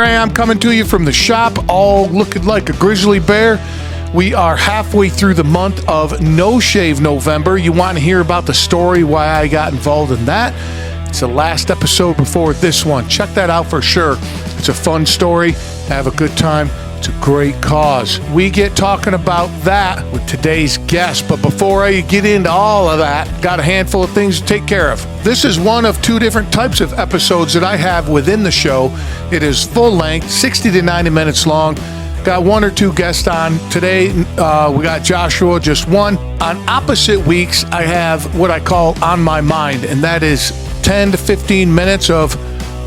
here I am coming to you from the shop, all looking like a grizzly bear. We are halfway through the month of No Shave November. You want to hear about the story, why I got involved in that? It's the last episode before this one. Check that out for sure. It's a fun story. Have a good time. It's a great cause. We get talking about that with today's guest. But before I get into all of that, got a handful of things to take care of. This is one of two different types of episodes that I have within the show. It is full length, 60 to 90 minutes long. Got one or two guests on. Today, we got Joshua, just one. On opposite weeks, I have what I call On My Mind, and that is 10 to 15 minutes of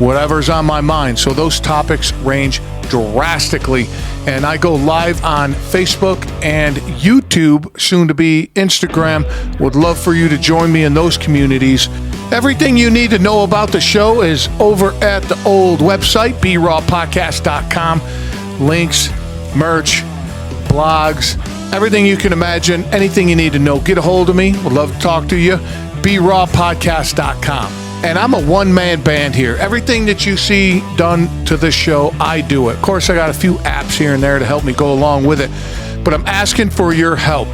whatever's on my mind. So those topics range drastically. And I go live on Facebook and YouTube, soon to be Instagram. Would love for you to join me in those communities. Everything you need to know about the show is over at the old website, brawpodcast.com. Links, merch, blogs, everything you can imagine, anything you need to know. Get a hold of me. Would love to talk to you. brawpodcast.com. And I'm a one-man band here. Everything that you see done to this show, I do it. Of course, I got a few apps here and there to help me go along with it. But I'm asking for your help.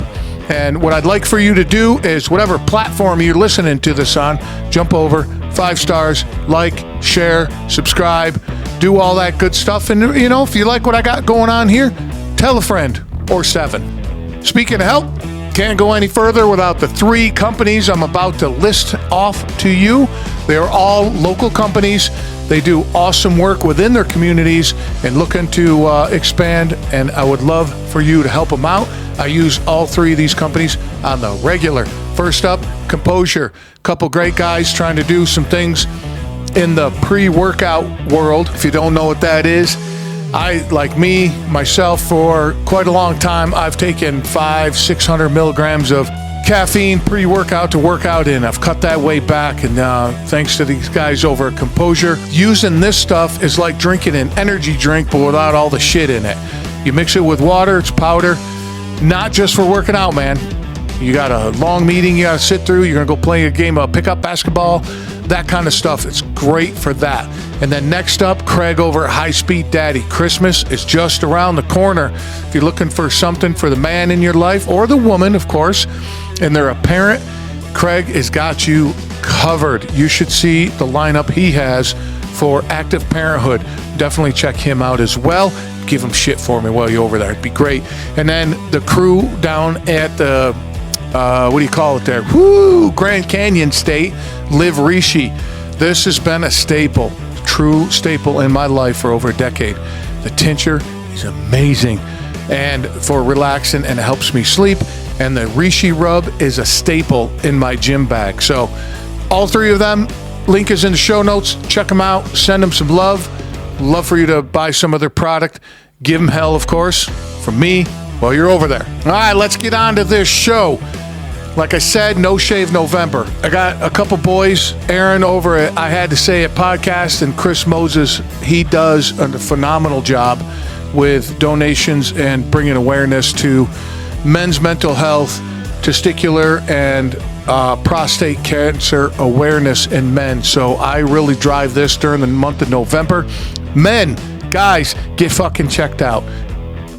And what I'd like for you to do is whatever platform you're listening to this on, jump over, 5 stars, like, share, subscribe, do all that good stuff. And, you know, if you like what I got going on here, tell a friend or 7. Speaking of help, can't go any further without the 3 companies I'm about to list off to you. They are all local companies. They do awesome work within their communities and looking to expand, and I would love for you to help them out. I use all 3 of these companies on the regular. First up, Composure. Couple great guys trying to do some things in the pre-workout world. If you don't know what that is, myself, for quite a long time, I've taken 500-600 milligrams of caffeine pre-workout to work out in. I've cut that way back, and thanks to these guys over at Composure, using this stuff is like drinking an energy drink, but without all the shit in it. You mix it with water, it's powder, not just for working out, man. You got a long meeting you got to sit through, you're going to go play a game of pickup basketball, that kind of stuff. It's great for that. And then next up, Craig over at High Speed Daddy. Christmas is just around the corner. If you're looking for something for the man in your life, or the woman, of course, and they're a parent, Craig has got you covered. You should see the lineup he has for active parenthood. Definitely check him out as well. Give him shit for me while you're over there. It'd be great. And then the crew down at the what do you call it there? Grand Canyon State, Live Rishi. This has been a staple, true staple in my life for over a decade. The tincture is amazing and for relaxing, and it helps me sleep. And the Rishi rub is a staple in my gym bag. So all 3 of them, link is in the show notes. Check them out. Send them some love. Love for you to buy some of their product. Give them hell, of course, from me while you're over there. All right, let's get on to this show. Like I said, No Shave November. I got a couple boys, Aaron over at I Had to Say It podcast, and Chris Moses. He does a phenomenal job with donations and bringing awareness to men's mental health, testicular and prostate cancer awareness in men. So I really drive this during the month of November. Men, guys, get fucking checked out.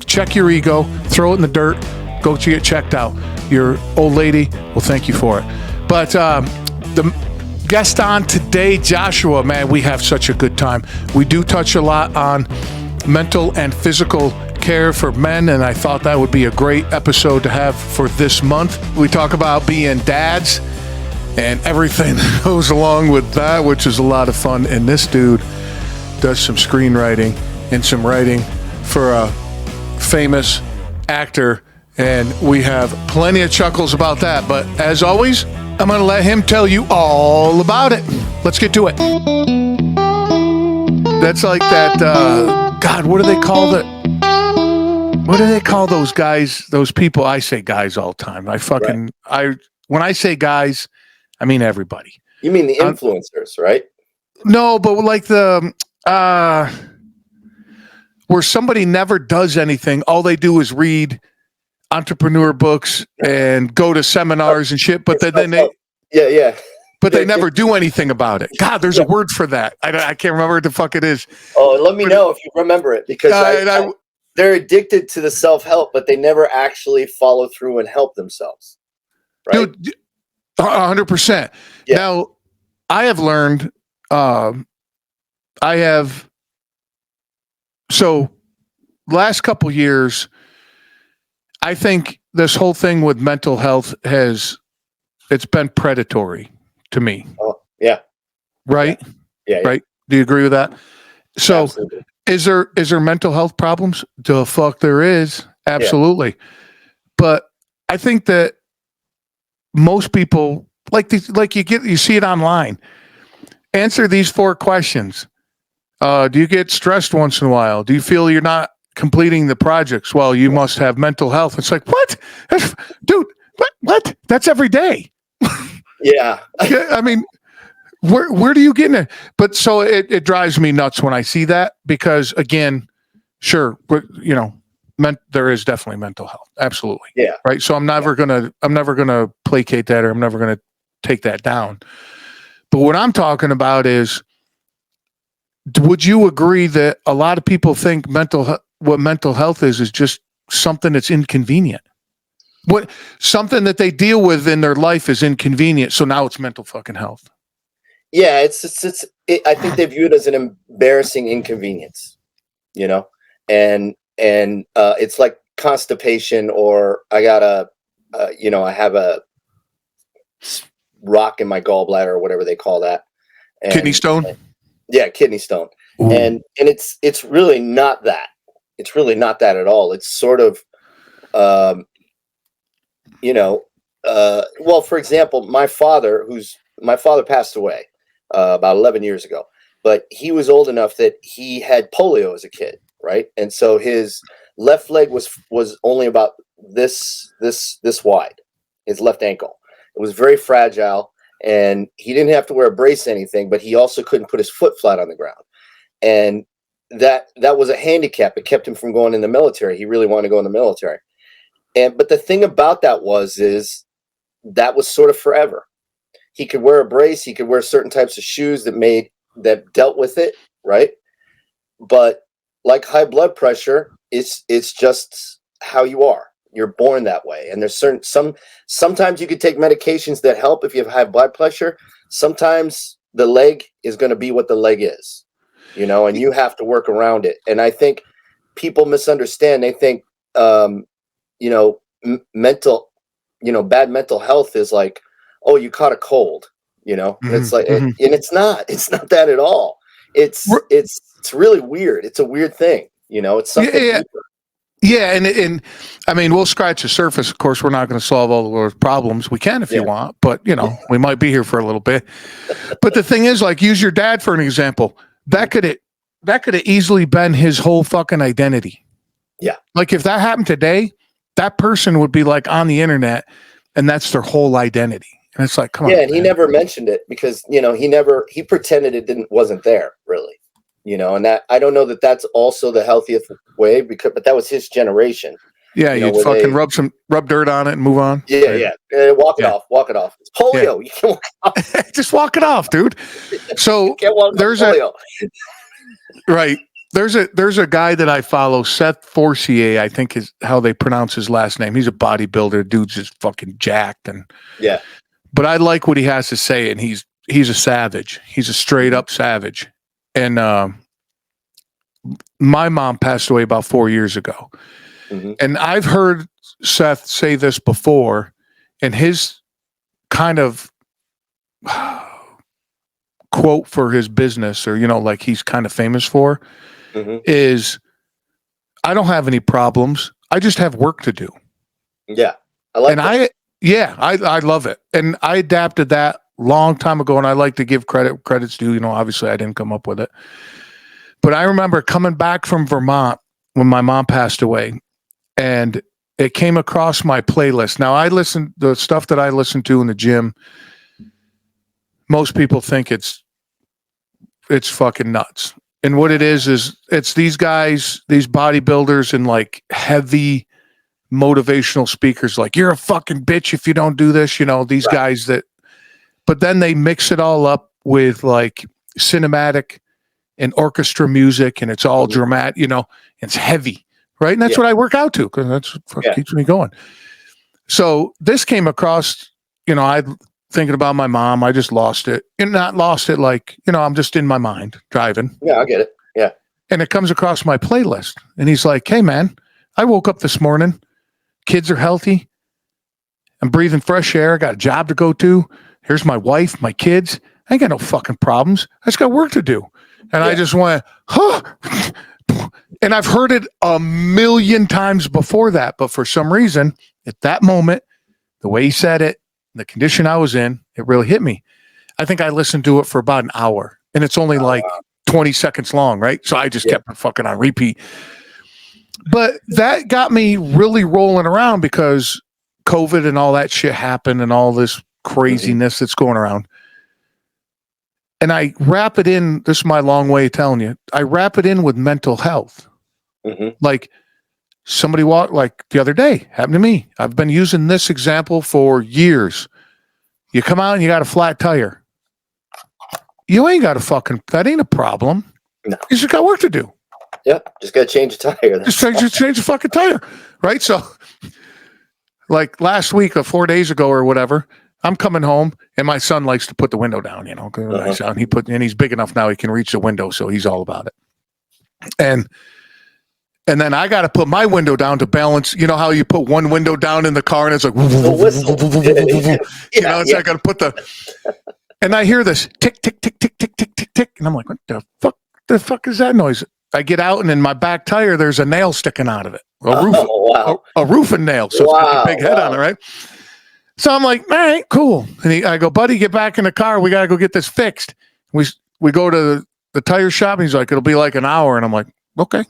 Check your ego, throw it in the dirt, go to get checked out. Your old lady will thank you for it. But the guest on today, Joshua, man, we have such a good time. We do touch a lot on mental and physical care for men, and I thought that would be a great episode to have for this month. We talk about being dads and everything that goes along with that, which is a lot of fun. And this dude does some screenwriting and some writing for a famous actor, and we have plenty of chuckles about that. But as always, I'm going to let him tell you all about it. Let's get to it. That's like that, God, what do they call it? What do they call those guys, those people? I say guys all the time. When I say guys, I mean everybody. You mean the influencers, right? No, but like the, where somebody never does anything. All they do is read entrepreneur books and go to seminars and shit. But then they, yeah. but they never do anything about it. God, there's a word for that. I can't remember what the fuck it is. Oh, let me know if you remember it, because they're addicted to the self-help, but they never actually follow through and help themselves. Right? Dude, 100%. Yeah. Now, I have learned, so last couple years, I think this whole thing with mental health it's been predatory to me. Oh, yeah. Right? Yeah. Right? Do you agree with that? So Absolutely. is there mental health problems? The fuck there is. Absolutely. Yeah. But I think that most people you see it online. Answer these 4 questions. Do you get stressed once in a while? Do you feel you're not completing the projects? Well, you must have mental health. It's like, what? Dude, what? That's every day. Yeah. I mean, where do you get in it? But so it drives me nuts when I see that, because again, sure, there is definitely mental health. Absolutely. Yeah. Right. So I'm never gonna placate that, or I'm never gonna take that down. But what I'm talking about is, would you agree that a lot of people think what mental health is just something that's inconvenient? Something that they deal with in their life is inconvenient, so now it's mental fucking health. Yeah, I think they view it as an embarrassing inconvenience, and it's like constipation, or I got I have a rock in my gallbladder, or whatever they call that. Kidney stone? Yeah, kidney stone. Ooh. And it's really not that. It's really not that at all. It's sort of, well, for example, my father passed away about 11 years ago, but he was old enough that he had polio as a kid, right? And so his left leg was only about this wide, his left ankle. It was very fragile, and he didn't have to wear a brace or anything, but he also couldn't put his foot flat on the ground. And that was a handicap. It kept him from going in the military. He really wanted to go in the military. But the thing about that is that was sort of forever. He could wear a brace. He could wear certain types of shoes that dealt with it, right? But like high blood pressure, it's just how you are. You're born that way. And there's sometimes you could take medications that help if you have high blood pressure. Sometimes the leg is going to be what the leg is, and you have to work around it. And I think people misunderstand. They think, mental, bad mental health is like, oh, you caught a cold, mm-hmm. It's like, mm-hmm. And it's not that at all. It's really weird. It's a weird thing. It's something deeper. Yeah, and I mean, we'll scratch the surface. Of course, we're not going to solve all the world's problems. We can if you want, but we might be here for a little bit. But the thing is, like, use your dad for an example. That could have easily been his whole fucking identity. Yeah. Like, if that happened today, that person would be like on the internet, and that's their whole identity. And it's like, come on. Yeah, and he never mentioned it because he pretended it wasn't there, really. And that, I don't know that that's also the healthiest way, but that was his generation. Yeah, you'd fucking rub dirt on it and move on. Yeah. Walk it off. It's polio. Yeah. You can walk it off. Just walk it off, dude. So there's polio. Right. There's a guy that I follow, Seth Forcier, I think is how they pronounce his last name. He's a bodybuilder. Dude's just fucking jacked, but I like what he has to say, and he's a savage. He's a straight up savage. And my mom passed away about 4 years ago. Mm-hmm. And I've heard Seth say this before, and his kind of quote for his business, or, like he's kind of famous for, mm-hmm. is, I don't have any problems. I just have work to do. Yeah. I like that. I love it. And I adapted that long time ago, and I like to give credits due. Obviously I didn't come up with it. But I remember coming back from Vermont when my mom passed away, and it came across my playlist. Now, the stuff that I listen to in the gym, most people think it's fucking nuts. And what it is it's these guys, these bodybuilders, and like heavy motivational speakers, like, you're a fucking bitch if you don't do this, these guys that but then they mix it all up with like cinematic and orchestra music, and it's all dramatic, it's heavy, right? And that's what I work out to, because that's what keeps me going. So this came across, I thinking about my mom. I just lost it, and not lost it like, I'm just in my mind driving. Yeah, I get it. Yeah. And it comes across my playlist, and he's like, "Hey man, I woke up this morning. Kids are healthy. I'm breathing fresh air. I got a job to go to. Here's my wife, my kids. I ain't got no fucking problems. I just got work to do." And I just went, huh. And I've heard it a million times before that, but for some reason, at that moment, the way he said it, the condition I was in, it really hit me. I think I listened to it for about an hour, and it's only like 20 seconds long, right? So I just kept it fucking on repeat. But that got me really rolling around, because COVID and all that shit happened, and all this craziness that's going around. And I wrap it in, this is my long way of telling you, I wrap it in with mental health. Like somebody walked, like the other day, happened to me. I've been using this example for years. You come out and you got a flat tire. You ain't got that ain't a problem. No. You just got work to do. Yep. Just got to change the tire. Just change the fucking tire. Right? So like last week or 4 days ago or whatever, I'm coming home, and my son likes to put the window down, nice out. And he's big enough now, he can reach the window, so he's all about it. And then I got to put my window down to balance. You know how you put one window down in the car and it's like, it's not going to put and I hear this tick, tick, tick, tick, tick, tick, tick, tick. And I'm like, what the fuck? The fuck is that noise? I get out, and in my back tire, there's a nail sticking out of it. A roofing nail. So it's got a big head on it, right? So I'm like, all right, cool. And I go, buddy, get back in the car. We got to go get this fixed. We go to the tire shop, and he's like, it'll be like an hour. And I'm like, okay.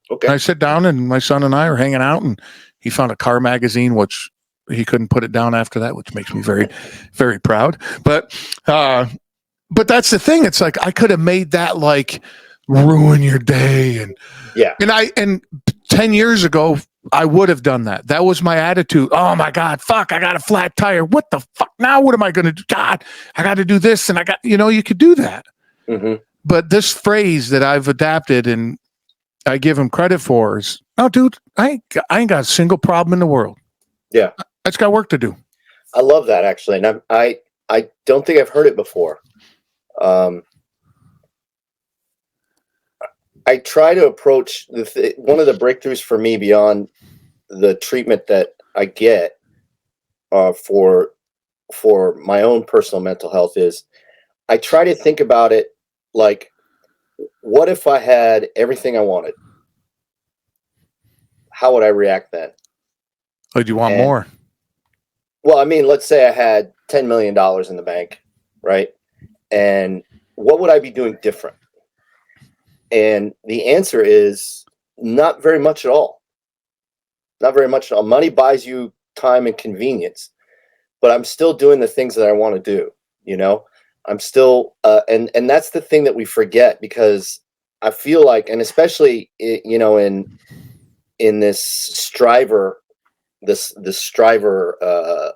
And I sit down, and my son and I are hanging out, and he found a car magazine, which he couldn't put it down after that, which makes me very, very proud. But that's the thing. It's like, I could have made that like ruin your day. And 10 years ago, I would have done that. That was my attitude. Oh my God, fuck, I got a flat tire. What the fuck? Now what am I going to do? God, I got to do this. And you could do that. But this phrase that I've adapted and I give him credit for is, oh dude, I ain't got a single problem in the world. Yeah. I just got work to do. I love that, actually. And I don't think I've heard it before. I try to approach one of the breakthroughs for me beyond the treatment that I get for my own personal mental health is I try to think about it like, what if I had everything I wanted? How would I react then? Oh, do you want more? Well, I mean, let's say I had $10 million in the bank, right? And what would I be doing different? And the answer is not very much at all. Not very much at all. Money buys you time and convenience, but I'm still doing the things that I want to do. I'm still, and that's the thing that we forget, because I feel like, and especially, in this striver, this striver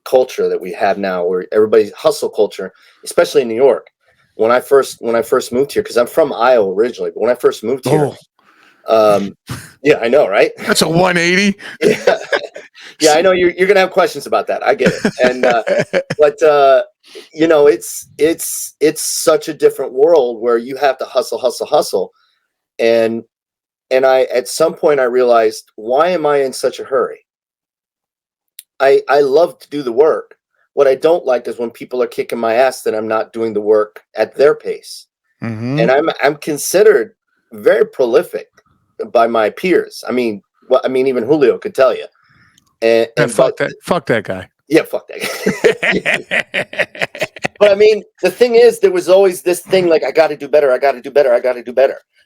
culture that we have now, where everybody's hustle culture, especially in New York. When I first moved here, because I'm from Iowa originally, but when I first moved here, yeah, I know, right? That's a 180. Yeah, I know you're gonna have questions about that. I get it, and but it's such a different world where you have to hustle, and I at some point I realized, why am I in such a hurry? I love to do the work. What I don't like is when people are kicking my ass that I'm not doing the work at their pace. And I'm considered very prolific by my peers. I mean, even Julio could tell you. And fuck that guy. Yeah, fuck that guy. But I mean, the thing is, there was always this thing like, I got to do better,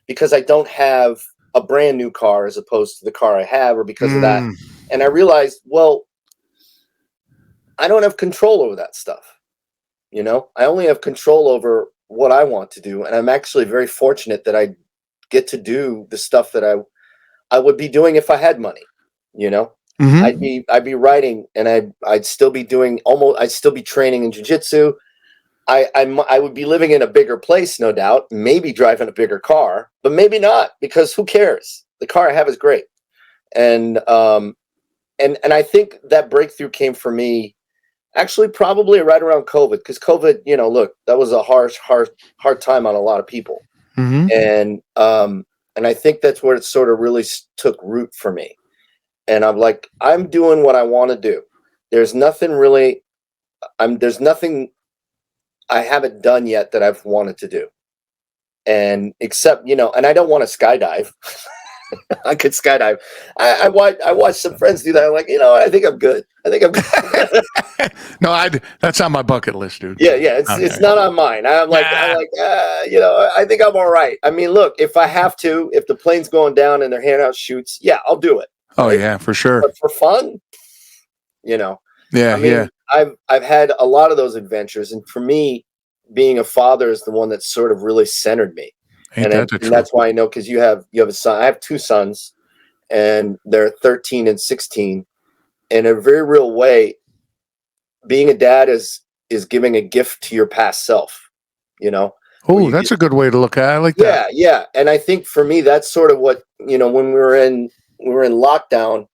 because I don't have a brand new car as opposed to the car I have, or because of that. And I realized, well, I don't have control over that stuff. I only have control over what I want to do. And I'm actually very fortunate that I get to do the stuff that I would be doing if I had money. I'd be writing, and I'd still be doing I'd still be training in jiu-jitsu. I would be living in a bigger place, no doubt, maybe driving a bigger car, but maybe not, because who cares? The car I have is great. And I think that breakthrough came for me actually probably right around COVID, because COVID, look, that was a hard time on a lot of people. Mm-hmm. And I think that's where it sort of really took root for me. And I'm like, I'm doing what I want to do. There's nothing really, there's nothing I haven't done yet that I've wanted to do. And except, and I don't want to skydive. I could skydive. I watched some friends do that. I'm like, I think I'm good. No, that's on my bucket list, dude. Yeah. It's not on mine. I'm like, I think I'm all right. I mean, look, if I have to, if the plane's going down and they're handing out chutes, yeah, I'll do it. Oh, right? Yeah, for sure. But for fun, Yeah, I mean, I've had a lot of those adventures, and for me, being a father is the one that sort of really centered me. And that's why I know, because you have a son. I have two sons, and they're 13 and 16. In a very real way, being a dad is giving a gift to your past self. Oh, that's a good way to look at it. I like that. Yeah. And I think for me, that's sort of what, when we were in lockdown,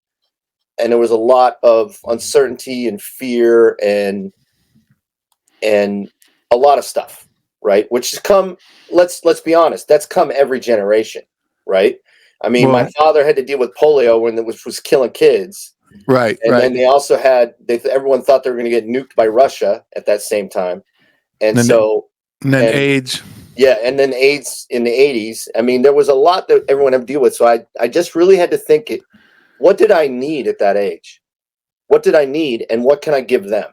and there was a lot of uncertainty and fear and a lot of stuff, right? Which has come, let's be honest, that's come every generation, right? I mean, my father had to deal with polio when it was killing kids. Right. And then they also everyone thought they were going to get nuked by Russia at that same time. And then AIDS. Yeah. And then AIDS in the 80s. I mean, there was a lot that everyone had to deal with. So I just really had to think what did I need at that age? What did I need, and what can I give them?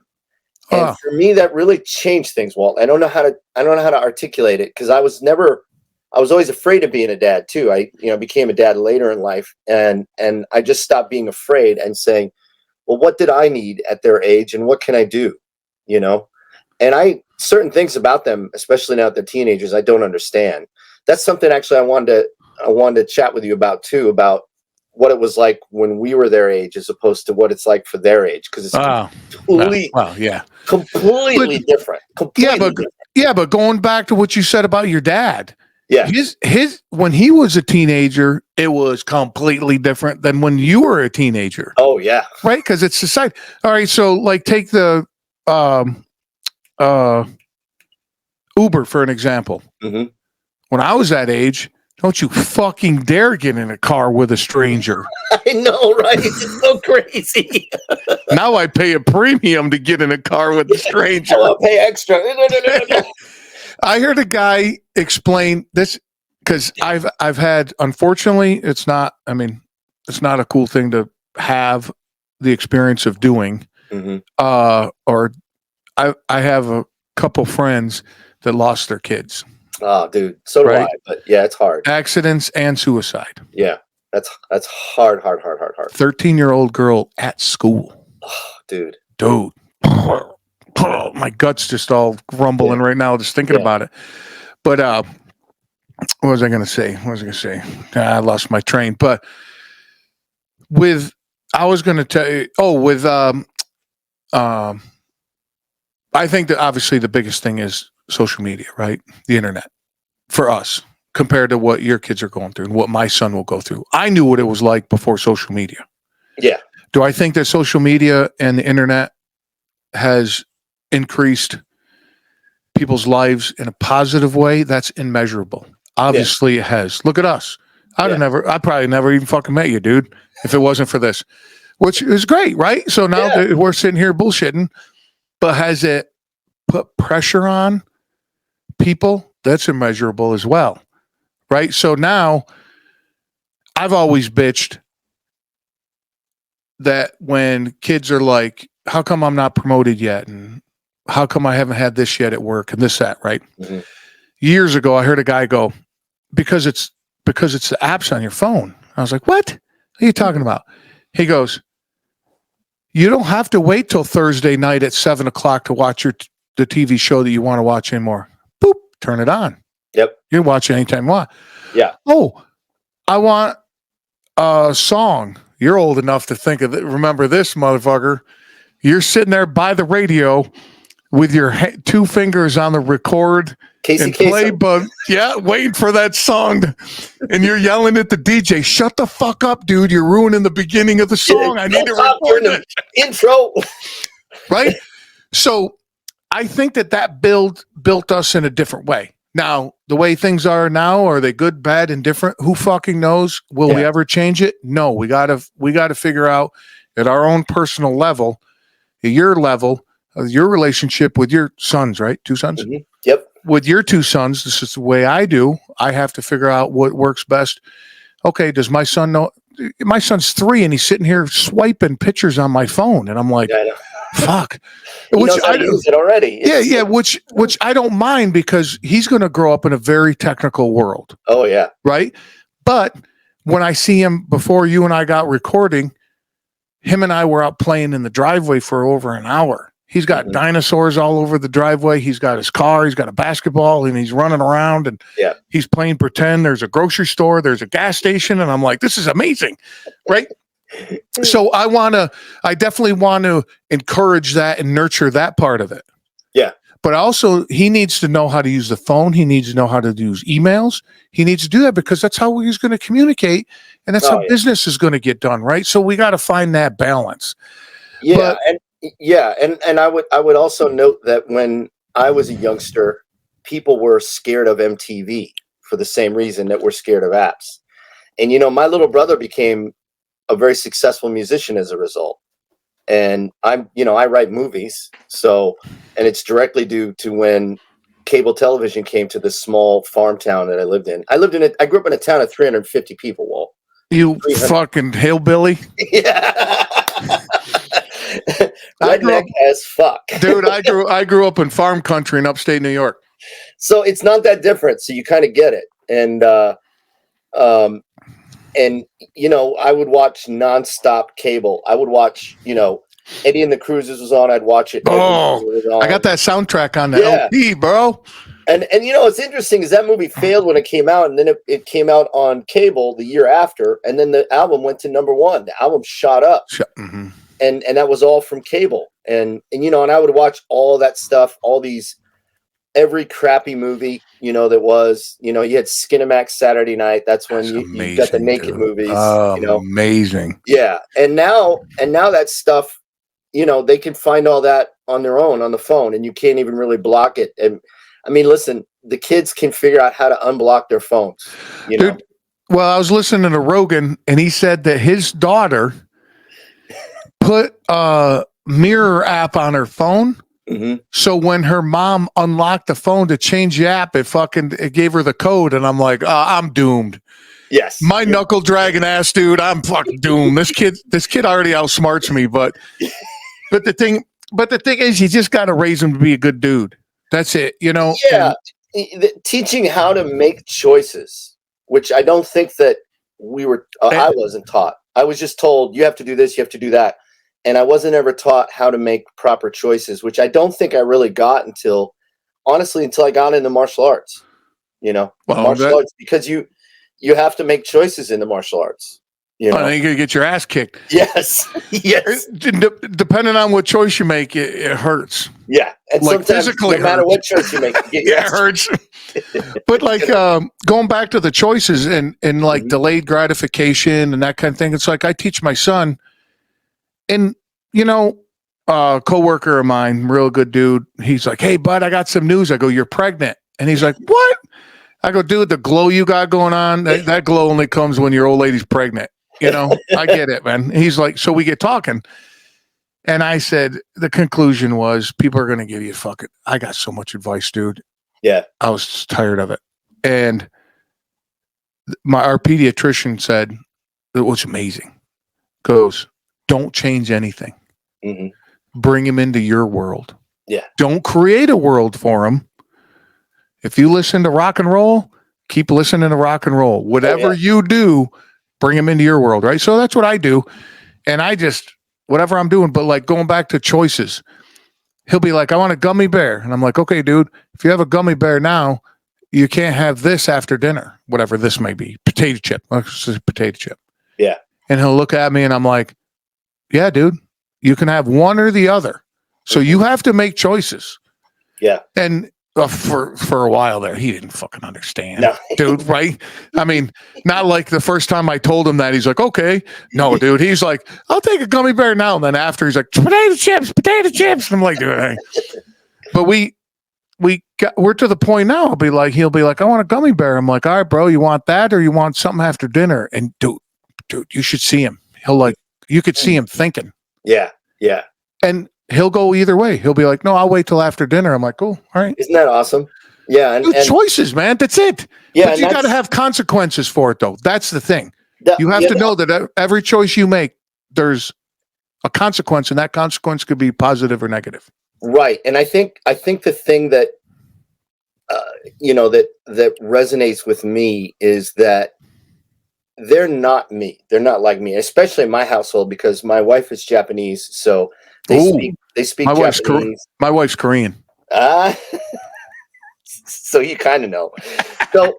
And for me, that really changed things, Walt. I don't know how to articulate it, because I was always afraid of being a dad too. I, became a dad later in life, and I just stopped being afraid and saying, well, what did I need at their age, and what can I do? And certain things about them, especially now that they're teenagers, I don't understand. That's something actually I wanted to chat with you about too, about what it was like when we were their age as opposed to what it's like for their age, because it's completely different. Yeah, but going back to what you said about your dad, yeah, his when he was a teenager, it was completely different than when you were a teenager. Oh yeah, right, because it's society. All right, so like take the Uber for an example. Mm-hmm. When I was that age, don't you fucking dare get in a car with a stranger. I know, right? It's so crazy. Now I pay a premium to get in a car with a stranger. I'll pay extra. I heard a guy explain this, because I've had, unfortunately, it's not a cool thing to have the experience of doing. Mm-hmm. Or I have a couple friends that lost their kids. Oh, dude. So do I. But yeah, it's hard. Accidents and suicide. Yeah. That's hard. 13-year-old girl at school. Oh, dude. My gut's just all grumbling right now just thinking about it. But what was I going to say? I lost my train. But I was going to tell you, I think that obviously the biggest thing is social media, right? The internet for us, compared to what your kids are going through and what my son will go through. I knew what it was like before social media. Yeah. Do I think that social media and the internet has increased people's lives in a positive way? That's immeasurable. Obviously it has. Look at us. I probably never even fucking met you, dude, if it wasn't for this, which is great, right? So now we're sitting here bullshitting, but has it put pressure on people? That's immeasurable as well, right? So now I've always bitched that when kids are like, how come I'm not promoted yet? And how come I haven't had this yet at work and this, that, right? Mm-hmm. Years ago, I heard a guy go, because it's the apps on your phone. I was like, what are you talking about? He goes, you don't have to wait till Thursday night at 7:00 to watch the TV show that you want to watch anymore. Boop, turn it on. Yep. You can watch it anytime you want. Yeah. Oh, I want a song. You're old enough to think of it. Remember this, motherfucker. You're sitting there by the radio with your two fingers on the record Casey and play Kasem. button. Yeah, waiting for that song. And you're yelling at the DJ, shut the fuck up, dude. You're ruining the beginning of the song. I need to record the it. intro. Right? So I think that built us in a different way. Now, the way things are now, are they good, bad, and different? Who fucking knows? Will we ever change it? No, we gotta figure out at our own personal level, at your level, your relationship with your sons, right? 2 sons? Mm-hmm. Yep. With your 2 sons, this is the way I do. I have to figure out what works best. Okay, does my son know? My son's 3 and he's sitting here swiping pictures on my phone. And I'm like, fuck. He knows how to use it already. Yeah, which I don't mind because he's going to grow up in a very technical world. Oh, yeah. Right? But when I see him before you and I got recording, him and I were out playing in the driveway for over an hour. He's got dinosaurs all over the driveway. He's got his car. He's got a basketball, and he's running around, and he's playing pretend. There's a grocery store. There's a gas station, and I'm like, this is amazing, right? So I definitely want to encourage that and nurture that part of it. Yeah. But also, he needs to know how to use the phone. He needs to know how to use emails. He needs to do that because that's how he's going to communicate, and that's how business is going to get done, right? So we got to find that balance. Yeah, and I would also note that when I was a youngster, people were scared of MTV for the same reason that we're scared of apps. And my little brother became a very successful musician as a result. And I write movies, and it's directly due to when cable television came to this small farm town that I lived in. I grew up in a town of 350 people, Walt. You fucking hillbilly. Yeah. Redneck as fuck. Dude, I grew up in farm country in upstate New York. So it's not that different. So you kind of get it. And I would watch nonstop cable. I would watch, Eddie and the Cruisers was on. I'd watch it. Oh, I got that soundtrack on the LP, bro. And what's interesting is that movie failed when it came out, and then it came out on cable the year after, and then the album went to #1. The album shot up. Mm-hmm. And that was all from cable. And I would watch all that stuff, every crappy movie, that was, you had Skinamax Saturday night. That's when you got the naked movies. Amazing. Yeah. And now that stuff, they can find all that on their own on the phone, and you can't even really block it. And I mean, listen, the kids can figure out how to unblock their phones. Dude, well, I was listening to Rogan, and he said that his daughter put a mirror app on her phone. Mm-hmm. So when her mom unlocked the phone to change the app, it gave her the code, and I'm like, I'm doomed. Yes, my knuckle dragging ass, dude. I'm fucking doomed. This kid already outsmarts me, but the thing is, you just got to raise him to be a good dude. That's it, Yeah, teaching how to make choices, which I don't think that we were. I wasn't taught. I was just told you have to do this, you have to do that. And I wasn't ever taught how to make proper choices, which I don't think I really got until I got into martial arts. Martial arts, because you have to make choices in the martial arts. And then you're gonna get your ass kicked. Yes, yes. Depending on what choice you make, it hurts. Yeah, and like sometimes physically, no matter what choice you make, you get it hurts. But like going back to the choices and like delayed gratification and that kind of thing, it's like I teach my son. And, a coworker of mine, real good dude, he's like, hey, bud, I got some news. I go, you're pregnant. And he's like, what? I go, dude, the glow you got going on, that glow only comes when your old lady's pregnant. I get it, man. He's like, so we get talking. And I said, the conclusion was, people are going to give you I got so much advice, dude. Yeah. I was just tired of it. And our pediatrician said, it was amazing. Goes, don't change anything. Mm-hmm. Bring him into your world. Yeah. Don't create a world for him. If you listen to rock and roll, keep listening to rock and roll. Whatever you do, bring him into your world, right? So that's what I do. And I just, whatever I'm doing, but like going back to choices, he'll be like, I want a gummy bear. And I'm like, okay, dude, if you have a gummy bear now, you can't have this after dinner, whatever this may be. Potato chip. Let's say potato chip. Yeah. And he'll look at me and I'm like, yeah, dude, you can have one or the other. So you have to make choices. Yeah. And for a while there, he didn't fucking understand, No. dude. Right? I mean, not like the first time I told him that he's like, okay, no, dude. He's like, I'll take a gummy bear now. And then after he's like, potato chips. And I'm like, dude. Hey. But we're to the point now. He'll be like, I want a gummy bear. I'm like, all right, bro, you want that or you want something after dinner? And dude, you should see him. You could see him thinking. Yeah. Yeah. And he'll go either way. He'll be like, no, I'll wait till after dinner. I'm like, cool. All right. Isn't that awesome? Yeah. And choices, man. That's it. Yeah. But you got to have consequences for it, though. That's the thing. You have to know that every choice you make, there's a consequence, and that consequence could be positive or negative. Right. And I think the thing that, that resonates with me is that they're not me. They're not like me, especially in my household, because my wife is Japanese. So they speak Japanese. My wife's Korean. So you kind of know. So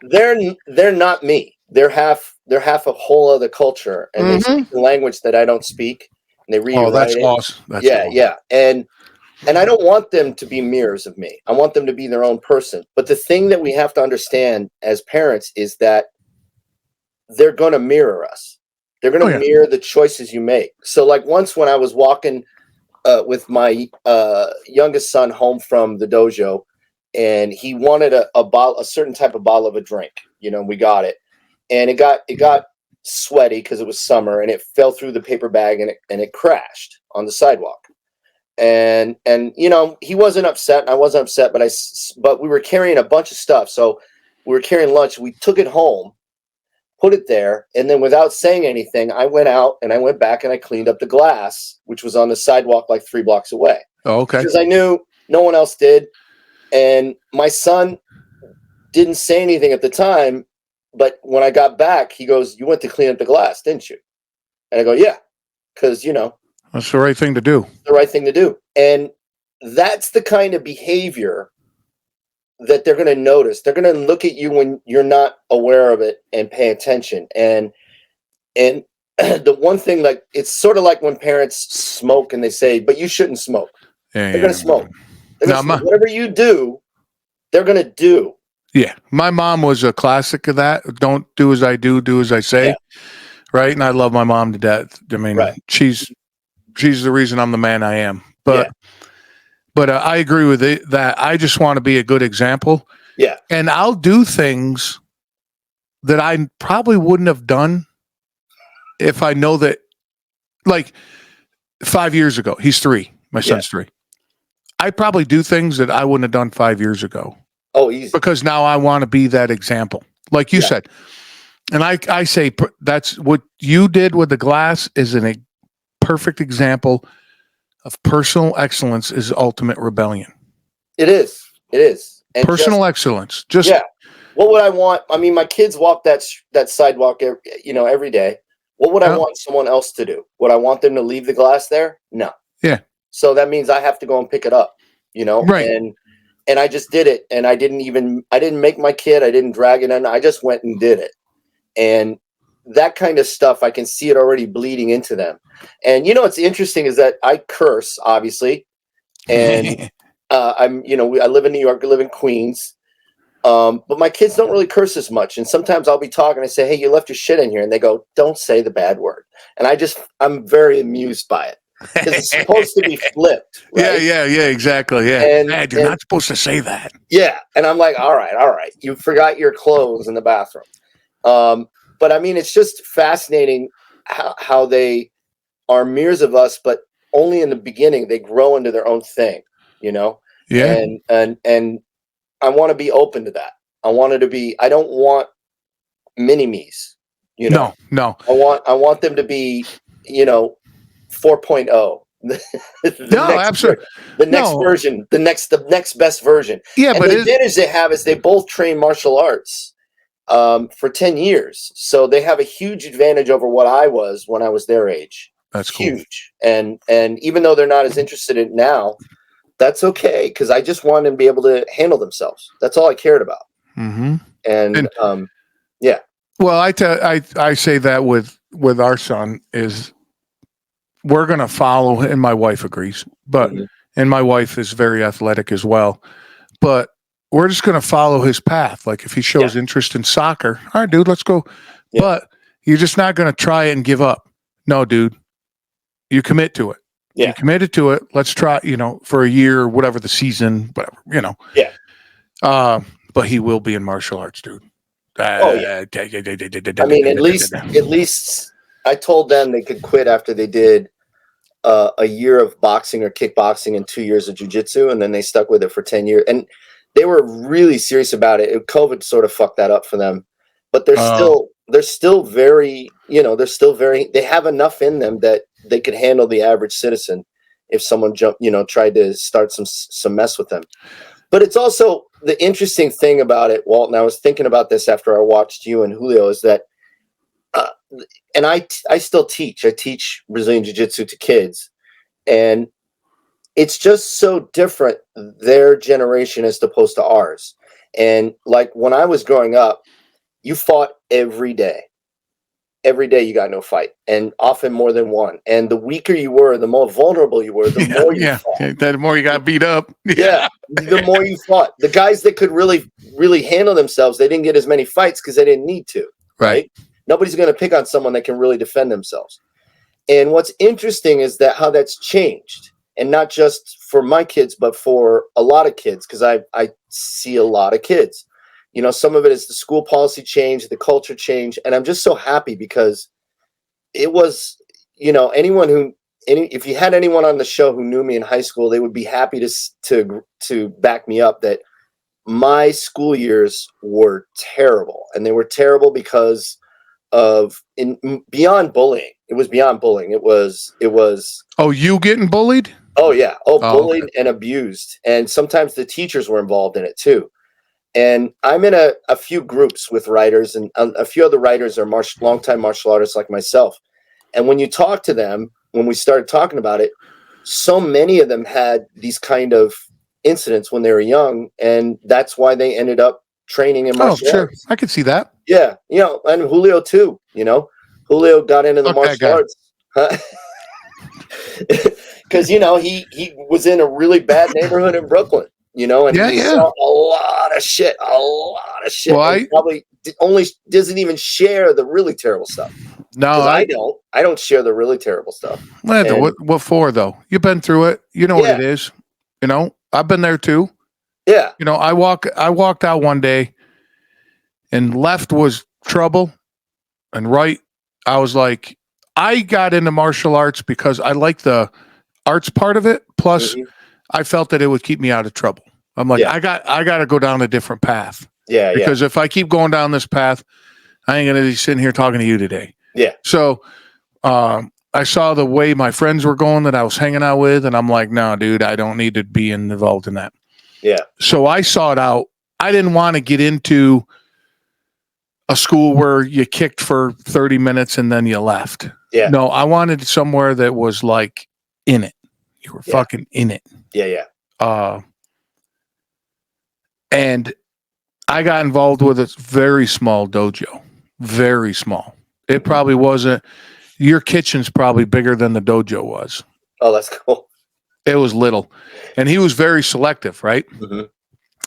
they're not me. They're half a whole other culture, and they speak a language that I don't speak. And they read. Oh, that's awesome. That's awesome. Yeah. And I don't want them to be mirrors of me. I want them to be their own person. But the thing that we have to understand as parents is that they're going to mirror us. They're going to mirror the choices you make. So like once when I was walking with my youngest son home from the dojo, and he wanted a certain type of bottle of a drink, we got it. And it got sweaty because it was summer, and it fell through the paper bag and it crashed on the sidewalk. And he wasn't upset, and I wasn't upset, but we were carrying a bunch of stuff. So we were carrying lunch. We took it home, put it there, and then without saying anything, I went out and I went back and I cleaned up the glass, which was on the sidewalk like 3 blocks away. Oh, okay. Because I knew no one else did. And my son didn't say anything at the time, but when I got back, he goes, "You went to clean up the glass, didn't you?" And I go, "Yeah, because, that's the right thing to do. The right thing to do." And that's the kind of behavior that they're going to notice. They're going to look at you when you're not aware of it and pay attention. And the one thing, like, it's sort of like when parents smoke and they say, "But you shouldn't smoke." They're going to smoke. Whatever you do, they're going to do. Yeah. My mom was a classic of that. Don't do as I do as I say. Yeah. Right. And I love my mom to death. I mean, she's the reason I'm the man I am. But I agree with it that I just want to be a good example. Yeah. And I'll do things that I probably wouldn't have done if I know that, like 5 years ago, he's 3. My son's 3. I probably do things that I wouldn't have done 5 years ago. Oh, easy. Because now I want to be that example. Like you said. And I say that's what you did with the glass is a perfect example of personal excellence is ultimate rebellion. It is. And personal excellence. What would I want? I mean, my kids walk that sidewalk, every day. What would I want someone else to do? Would I want them to leave the glass there? No. Yeah. So that means I have to go and pick it up, Right. And I just did it. And I didn't make my kid. I didn't drag it in. I just went and did it. And that kind of stuff, I can see it already bleeding into them. And what's interesting is that I curse, obviously, and I live in New York, I live in Queens, but my kids don't really curse as much. And sometimes I'll be talking, I say, "Hey, you left your shit in here," and they go, "Don't say the bad word." And I'm very amused by it because it's supposed to be flipped. Right? Yeah, exactly. Yeah, Dad, you're not supposed to say that. Yeah, and I'm like, all right, you forgot your clothes in the bathroom. But I mean, it's just fascinating how they are mirrors of us, but only in the beginning they grow into their own thing, Yeah. And I want to be open to that. I don't want mini-me's, No. I want them to be, 4.0. Absolutely. The next version, the next best version. Yeah, and but the advantage they have is they both train martial arts for 10 years. So they have a huge advantage over what I was when I was their age. That's huge. Cool. And even though they're not as interested in it now, that's okay. Cause I just want them to be able to handle themselves. That's all I cared about. Mm-hmm. And yeah. Well, I say that with our son is we're going to follow, and my wife agrees, but and my wife is very athletic as well. But we're just going to follow his path. Like if he shows interest in soccer, all right, dude, let's go. Yeah. But you're just not going to try it and give up. No, dude, you commit to it. Yeah. You committed to it. Let's try, for a year or whatever the season, whatever, Yeah. But he will be in martial arts, dude. I mean, at least I told them they could quit after they did a year of boxing or kickboxing and 2 years of jiu-jitsu, and then they stuck with it for 10 years. And they were really serious about it. COVID sort of fucked that up for them. But they're still very, they have enough in them that they could handle the average citizen if someone tried to start some mess with them. But it's also the interesting thing about it, Walt, and I was thinking about this after I watched you and Julio, is that, and I still teach. I teach Brazilian Jiu-Jitsu to kids, and it's just so different, their generation as opposed to ours. And like when I was growing up, you fought every day. Every day you got no fight, and often more than one. And the weaker you were, the more vulnerable you were, the more you fought. The more you got beat up. Yeah, the more you fought. The guys that could really, really handle themselves, they didn't get as many fights because they didn't need to. Right? Nobody's going to pick on someone that can really defend themselves. And what's interesting is that how that's changed, and not just for my kids, but for a lot of kids, because I see a lot of kids. Some of it is the school policy change, the culture change, and I'm just so happy because it was, if you had anyone on the show who knew me in high school, they would be happy to back me up that my school years were terrible, and they were terrible because of beyond bullying. It was beyond bullying. It was. Oh, you getting bullied? Oh yeah. Bullied and abused, and sometimes the teachers were involved in it too. And I'm in a few groups with writers, and a few other writers are longtime martial artists like myself. And when you talk to them, when we started talking about it, so many of them had these kind of incidents when they were young, and that's why they ended up training in martial arts. I could see that. Yeah, and Julio too. Julio got into the martial arts because he was in a really bad neighborhood in Brooklyn. And he saw a lot of shit. Well, probably only doesn't even share the really terrible stuff. No, I don't. I don't share the really terrible stuff. What for though? You've been through it. You know what it is. I've been there too. Yeah. I walked out one day, and left was trouble, and right, I was like, I got into martial arts because I like the arts part of it. Plus. Mm-hmm. I felt that it would keep me out of trouble. I'm like, I got to go down a different path. Yeah. Because if I keep going down this path, I ain't going to be sitting here talking to you today. Yeah. So, I saw the way my friends were going that I was hanging out with, and I'm like, no, dude, I don't need to be involved in that. Yeah. So I sought out. I didn't want to get into a school where you kicked for 30 minutes and then you left. Yeah. No, I wanted somewhere that was like in it. You were fucking in it. Yeah. And I got involved with a very small dojo. Very small. It probably wasn't. Your kitchen's probably bigger than the dojo was. Oh, that's cool. It was little. And he was very selective, right? Mm-hmm.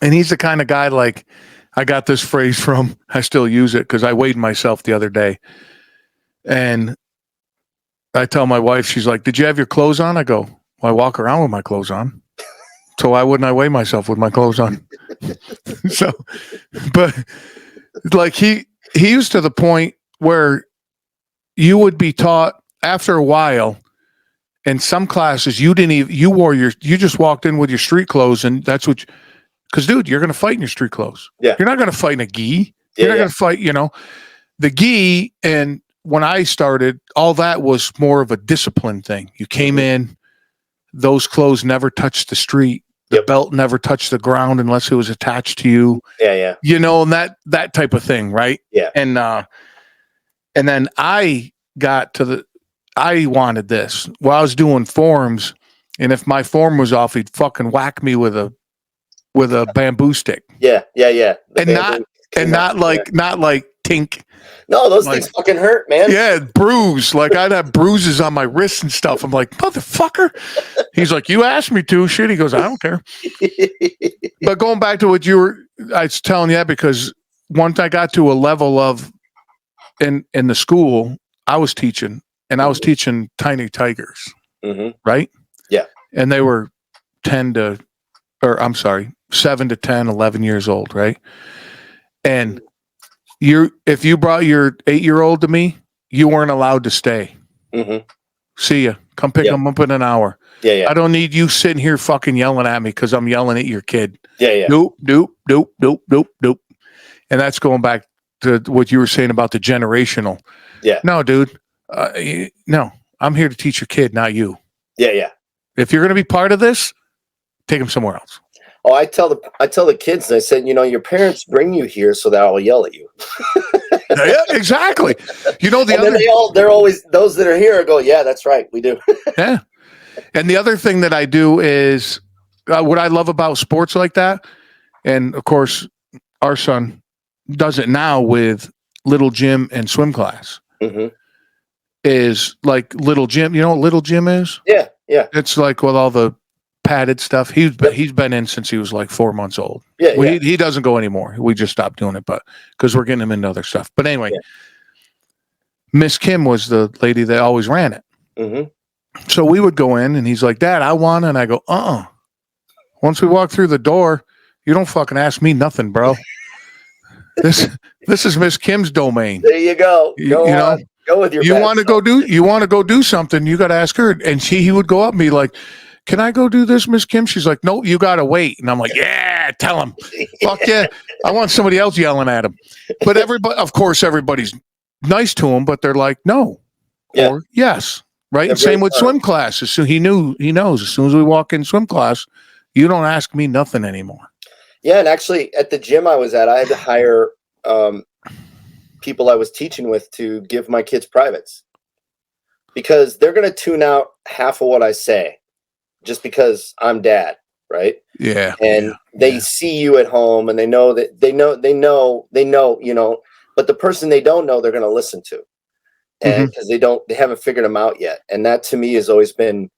And he's the kind of guy, like, I got this phrase from, I still use it because I weighed myself the other day. And I tell my wife, she's like, did you have your clothes on? I go, well, I walk around with my clothes on. So why wouldn't I weigh myself with my clothes on? So, but like he was to the point where you would be taught after a while in some classes, you just walked in with your street clothes, and that's what, because dude, you're going to fight in your street clothes. Yeah. You're not going to fight in a gi. You're not going to fight, the gi. And when I started, all that was more of a discipline thing. You came in, those clothes never touched the street. The belt never touched the ground unless it was attached to you. Yeah. And that type of thing, right? Yeah. And then I got to I wanted this. While I was doing forms, and if my form was off, he'd fucking whack me with a bamboo stick. Yeah. And not like tink. No, those Like, things fucking hurt, man. Yeah, bruise. Like I'd have bruises on my wrists and stuff. I'm like, motherfucker. He's like, you asked me to. Shit. He goes, I don't care. But going back to what I was telling you, because once I got to a level of in the school I was teaching, and I was teaching tiny tigers, right? Yeah. And they were 7 to 10, 11 years old, right? And if you brought your 8-year-old to me, you weren't allowed to stay. See ya. Come pick them up in an hour. Yeah. I don't need you sitting here fucking yelling at me because I'm yelling at your kid. Yeah. Doop, doop, doop, doop, doop, doop. And that's going back to what you were saying about the generational. Yeah. No, dude. No, I'm here to teach your kid, not you. Yeah. If you're going to be part of this, take them somewhere else. Oh, I tell the kids, and I said, your parents bring you here so that I'll yell at you. Yeah, exactly. They're always, those that are here go, yeah, that's right, we do. Yeah. And the other thing that I do is what I love about sports like that, and of course, our son does it now with little gym and swim class. Is like little gym. You know what little gym is? Yeah. It's like with all the padded stuff. He's been in since he was like 4 months old. Yeah. He doesn't go anymore. We just stopped doing it, but because we're getting him into other stuff. But anyway, Miss Kim was the lady that always ran it. So we would go in, and he's like, Dad, I want it. And I go, Once we walk through the door, you don't fucking ask me nothing, bro. This is Miss Kim's domain. There you go. Go with your. You want to go do something? You got to ask her. And he would go up and be like, "Can I go do this, Miss Kim?" She's like, "No, you got to wait." And I'm like, "Yeah, tell him." Fuck yeah. I want somebody else yelling at him. But everybody's nice to him, but they're like, "No," or "Yes." Right. And same with swim classes. So he knows as soon as we walk in swim class, you don't ask me nothing anymore. Yeah, and actually, at the gym I was at, I had to hire people I was teaching with to give my kids privates, because they're going to tune out half of what I say just because I'm dad, right? Yeah. And they see you at home, and they know, but the person they don't know, they're going to listen to, and because they haven't figured them out yet. And that to me has always been,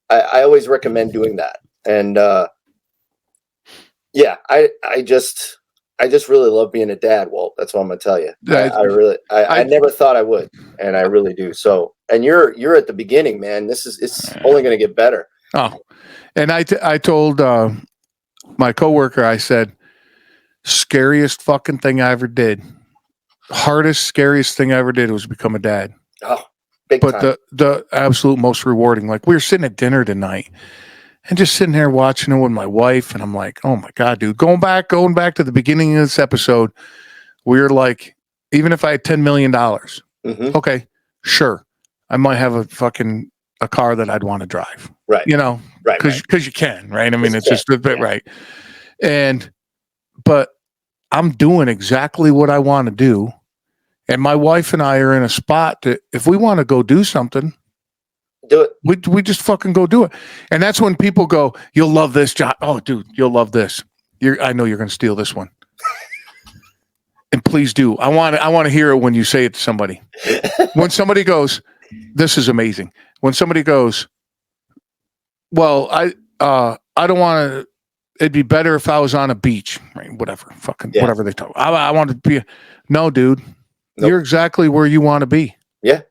I always recommend doing that. And I just really love being a dad, Walt. That's what I'm gonna tell you. I never thought I would, and I really do. So, and you're at the beginning, man. It's only gonna get better. Oh, and I told my coworker, I said, scariest fucking thing I ever did, scariest thing I ever did was become a dad. Oh, big time. But the absolute most rewarding. Like, we were sitting at dinner tonight, and just sitting there watching it with my wife, and I'm like, oh my God, dude. Going back to the beginning of this episode, we were like, even if I had $10 million, okay, sure, I might have a car that I'd want to drive, right? Right? Because you can, right? I mean, it's just a bit right. But I'm doing exactly what I want to do, and my wife and I are in a spot that if we want to go do something, do it. We just fucking go do it. And that's when people go, you'll love this job. Oh, dude, you'll love this. I know you're going to steal this one. And please do. I want to hear it when you say it to somebody. When somebody goes, this is amazing. When somebody goes, well, I don't want to, it'd be better if I was on a beach, right? Whatever they talk. I want to be. No, dude, You're exactly where you want to be. Yeah.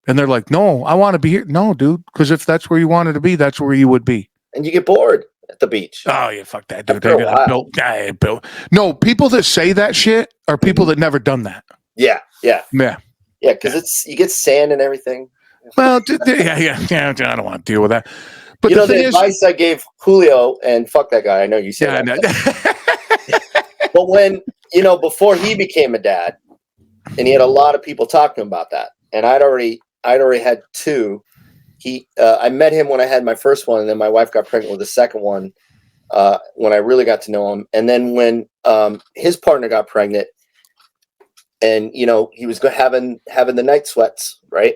And they're like, no, I want to be here. No, dude, because if that's where you wanted to be, that's where you would be. And you get bored at the beach. Oh, yeah, fuck that, dude. No, people that say that shit are people that never done that. Yeah. Because you get sand and everything. Well, I don't want to deal with that. But the advice I gave Julio, and fuck that guy. I know you said that. But when, before he became a dad, and he had a lot of people talking about that, and I'd already had two. I met him when I had my first one, and then my wife got pregnant with the second one when I really got to know him. And then when his partner got pregnant, and he was having the night sweats, right?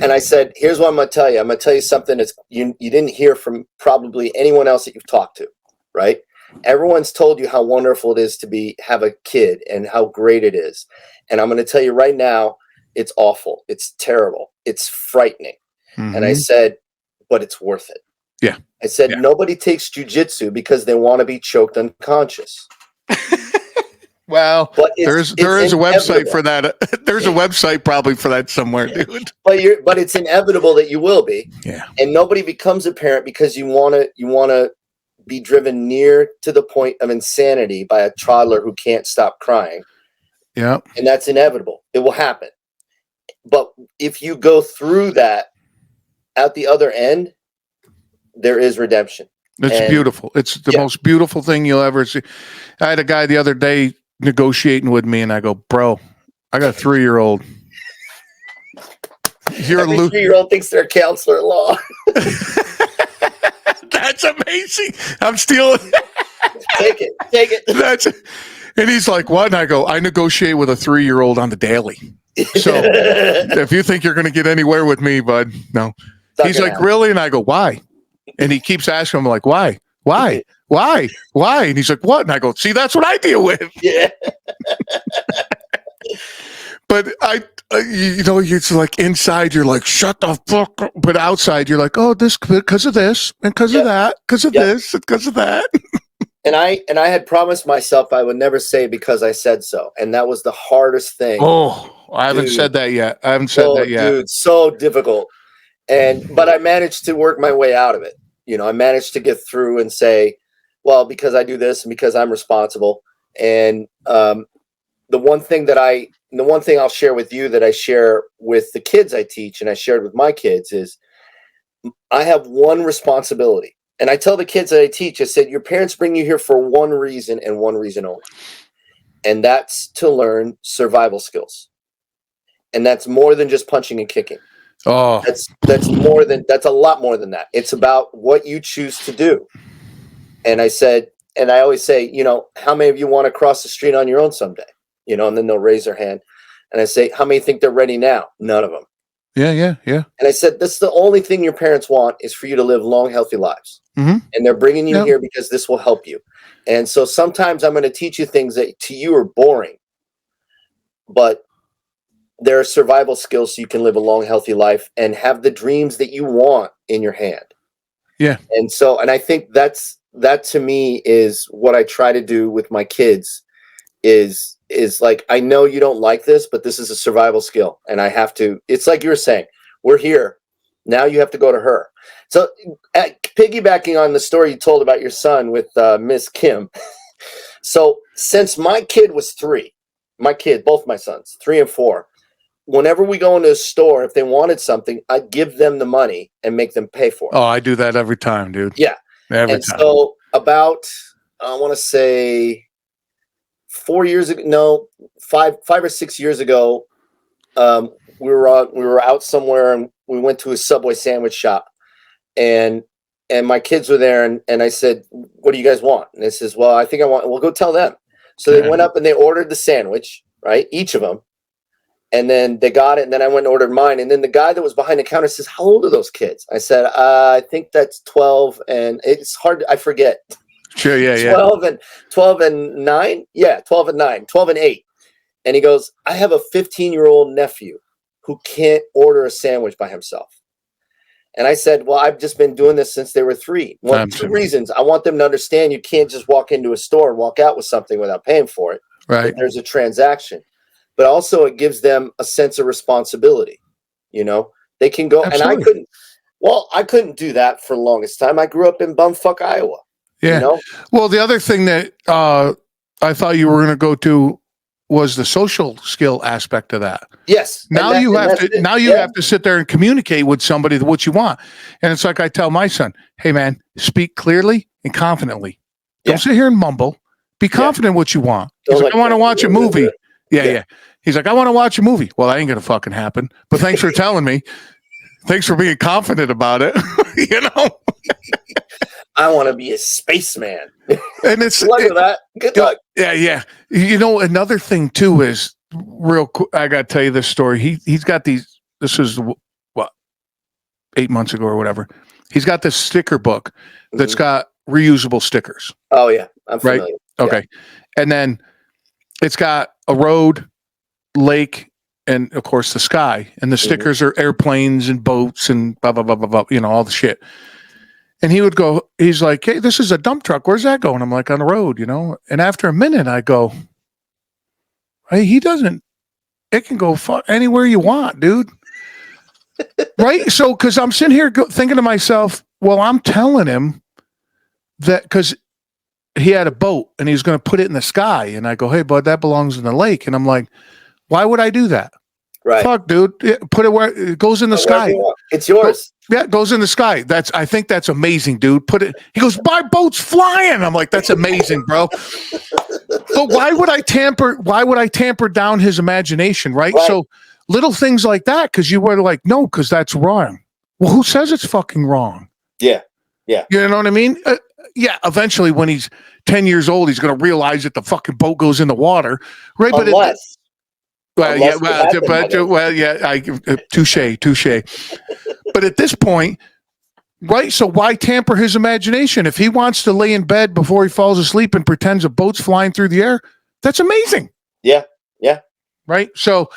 And I said, "Here's what I'm going to tell you. I'm going to tell you something that you didn't hear from probably anyone else that you've talked to, right? Everyone's told you how wonderful it is to have a kid and how great it is. And I'm going to tell you right now, it's awful. It's terrible. It's frightening. Mm-hmm. And I said, but it's worth it. Yeah. I said, nobody takes jujitsu because they want to be choked unconscious. Well, but there is a website for that. There's a website probably for that somewhere, dude. But it's inevitable that you will be. Yeah. And nobody becomes a parent because you want to be driven near to the point of insanity by a toddler who can't stop crying. Yeah. And that's inevitable. It will happen. But if you go through that at the other end, there is redemption. It's beautiful. It's the most beautiful thing you'll ever see. I had a guy the other day negotiating with me, and I go, bro, I got a 3-year-old. You're a 3-year-old thinks they're a counselor at law. That's amazing. I'm stealing. Take it. And he's like, what? And I go, I negotiate with a 3-year-old on the daily. So if you think you're going to get anywhere with me, bud, no. He's like, really? And I go, why? And he keeps asking him, like, why? Why? And he's like, what? And I go, see, that's what I deal with. Yeah. But it's like inside, you're like, shut the fuck up. But outside, you're like, oh, this because of this and because of that, because of this and because of that. And I had promised myself I would never say because I said so. And that was the hardest thing. Oh, I haven't said that yet. Dude, so difficult. But I managed to work my way out of it. I managed to get through and say, well, because I do this and because I'm responsible. And the one thing I'll share with you that I share with the kids I teach and I shared with my kids is I have one responsibility. And I tell the kids that I teach, I said, your parents bring you here for one reason and one reason only. And that's to learn survival skills. And that's more than just punching and kicking. Oh, that's a lot more than that. It's about what you choose to do. And I said, and I always say, how many of you want to cross the street on your own someday? And then they'll raise their hand. And I say, how many think they're ready now? None of them. Yeah. And I said, that's the only thing your parents want is for you to live long, healthy lives. Mm-hmm. And they're bringing you here because this will help you. And so sometimes I'm going to teach you things that to you are boring, but there are survival skills so you can live a long, healthy life and have the dreams that you want in your hand. Yeah. And I think that to me is what I try to do with my kids is like, I know you don't like this, but this is a survival skill. And I have to, it's like you were saying, we're here. Now you have to go to her. So piggybacking on the story you told about your son with Miss Kim. So since my kid was 3, both my sons, 3 and 4, whenever we go into a store, if they wanted something, I'd give them the money and make them pay for it. Oh, I do that every time, dude. Yeah. Every time. So about, I want to say 4 years ago, no, 5 or 6 years ago, we were out somewhere and we went to a Subway sandwich shop and my kids were there and I said, what do you guys want? And they says, well, I think we'll go tell them. So they went up and they ordered the sandwich, right? Each of them. And then they got it. And then I went and ordered mine. And then the guy that was behind the counter says, how old are those kids? I said, I think that's 12. And it's hard. I forget. Sure. Yeah. 12 and 9. Yeah. 12 and 9, 12 and 8. And he goes, I have a 15-year-old nephew who can't order a sandwich by himself. And I said, well, I've just been doing this since they were 3. Well, 2 reasons. I want them to understand you can't just walk into a store and walk out with something without paying for it. Right. There's a transaction. But also it gives them a sense of responsibility. They can go. Absolutely. And I couldn't do that for the longest time. I grew up in bumfuck Iowa. Yeah. Well, the other thing that I thought you were going to go to was the social skill aspect of that. Yes. Now you have to sit there and communicate with somebody what you want. And it's like I tell my son, hey man, speak clearly and confidently. Don't sit here and mumble. Be confident what you want. He's like, I want to watch a movie. Yeah. He's like, I want to watch a movie. Well, that ain't going to fucking happen. But thanks for telling me. Thanks for being confident about it. I want to be a spaceman. And it's luck with that. Good luck. Yeah. Another thing too is real quick. I got to tell you this story. He's got these. This is 8 months ago or whatever. He's got this sticker book that's got reusable stickers. Oh yeah, I'm right? familiar. Okay. And then it's got a road, lake, and of course the sky. And the stickers are airplanes and boats and blah, blah, blah, blah, blah, all the shit. And he would go, he's like, hey, this is a dump truck. Where's that going? I'm like, on the road, And after a minute, I go, hey, he doesn't, it can go anywhere you want, dude. Right? So, because I'm sitting here thinking to myself, well, I'm telling him that because he had a boat and he was going to put it in the sky. And I go, hey, bud, that belongs in the lake. And I'm like, why would I do that? Right. Fuck, dude. Put it where it goes in the sky. It's yours. Yeah, it goes in the sky. I think that's amazing, dude. Put it. He goes, my boat's flying. I'm like, that's amazing, bro. But why would I tamper? Why would I tamper down his imagination? Right. So little things like that, because you were like, no, because that's wrong. Well, who says it's fucking wrong? Yeah. Yeah. You know what I mean? Yeah. Eventually, when he's 10 years old, he's going to realize that the fucking boat goes in the water. Right. Unless. Touche. But at this point, right? So why tamper his imagination? If he wants to lay in bed before he falls asleep and pretends a boat's flying through the air, that's amazing. Yeah. Yeah. Right. So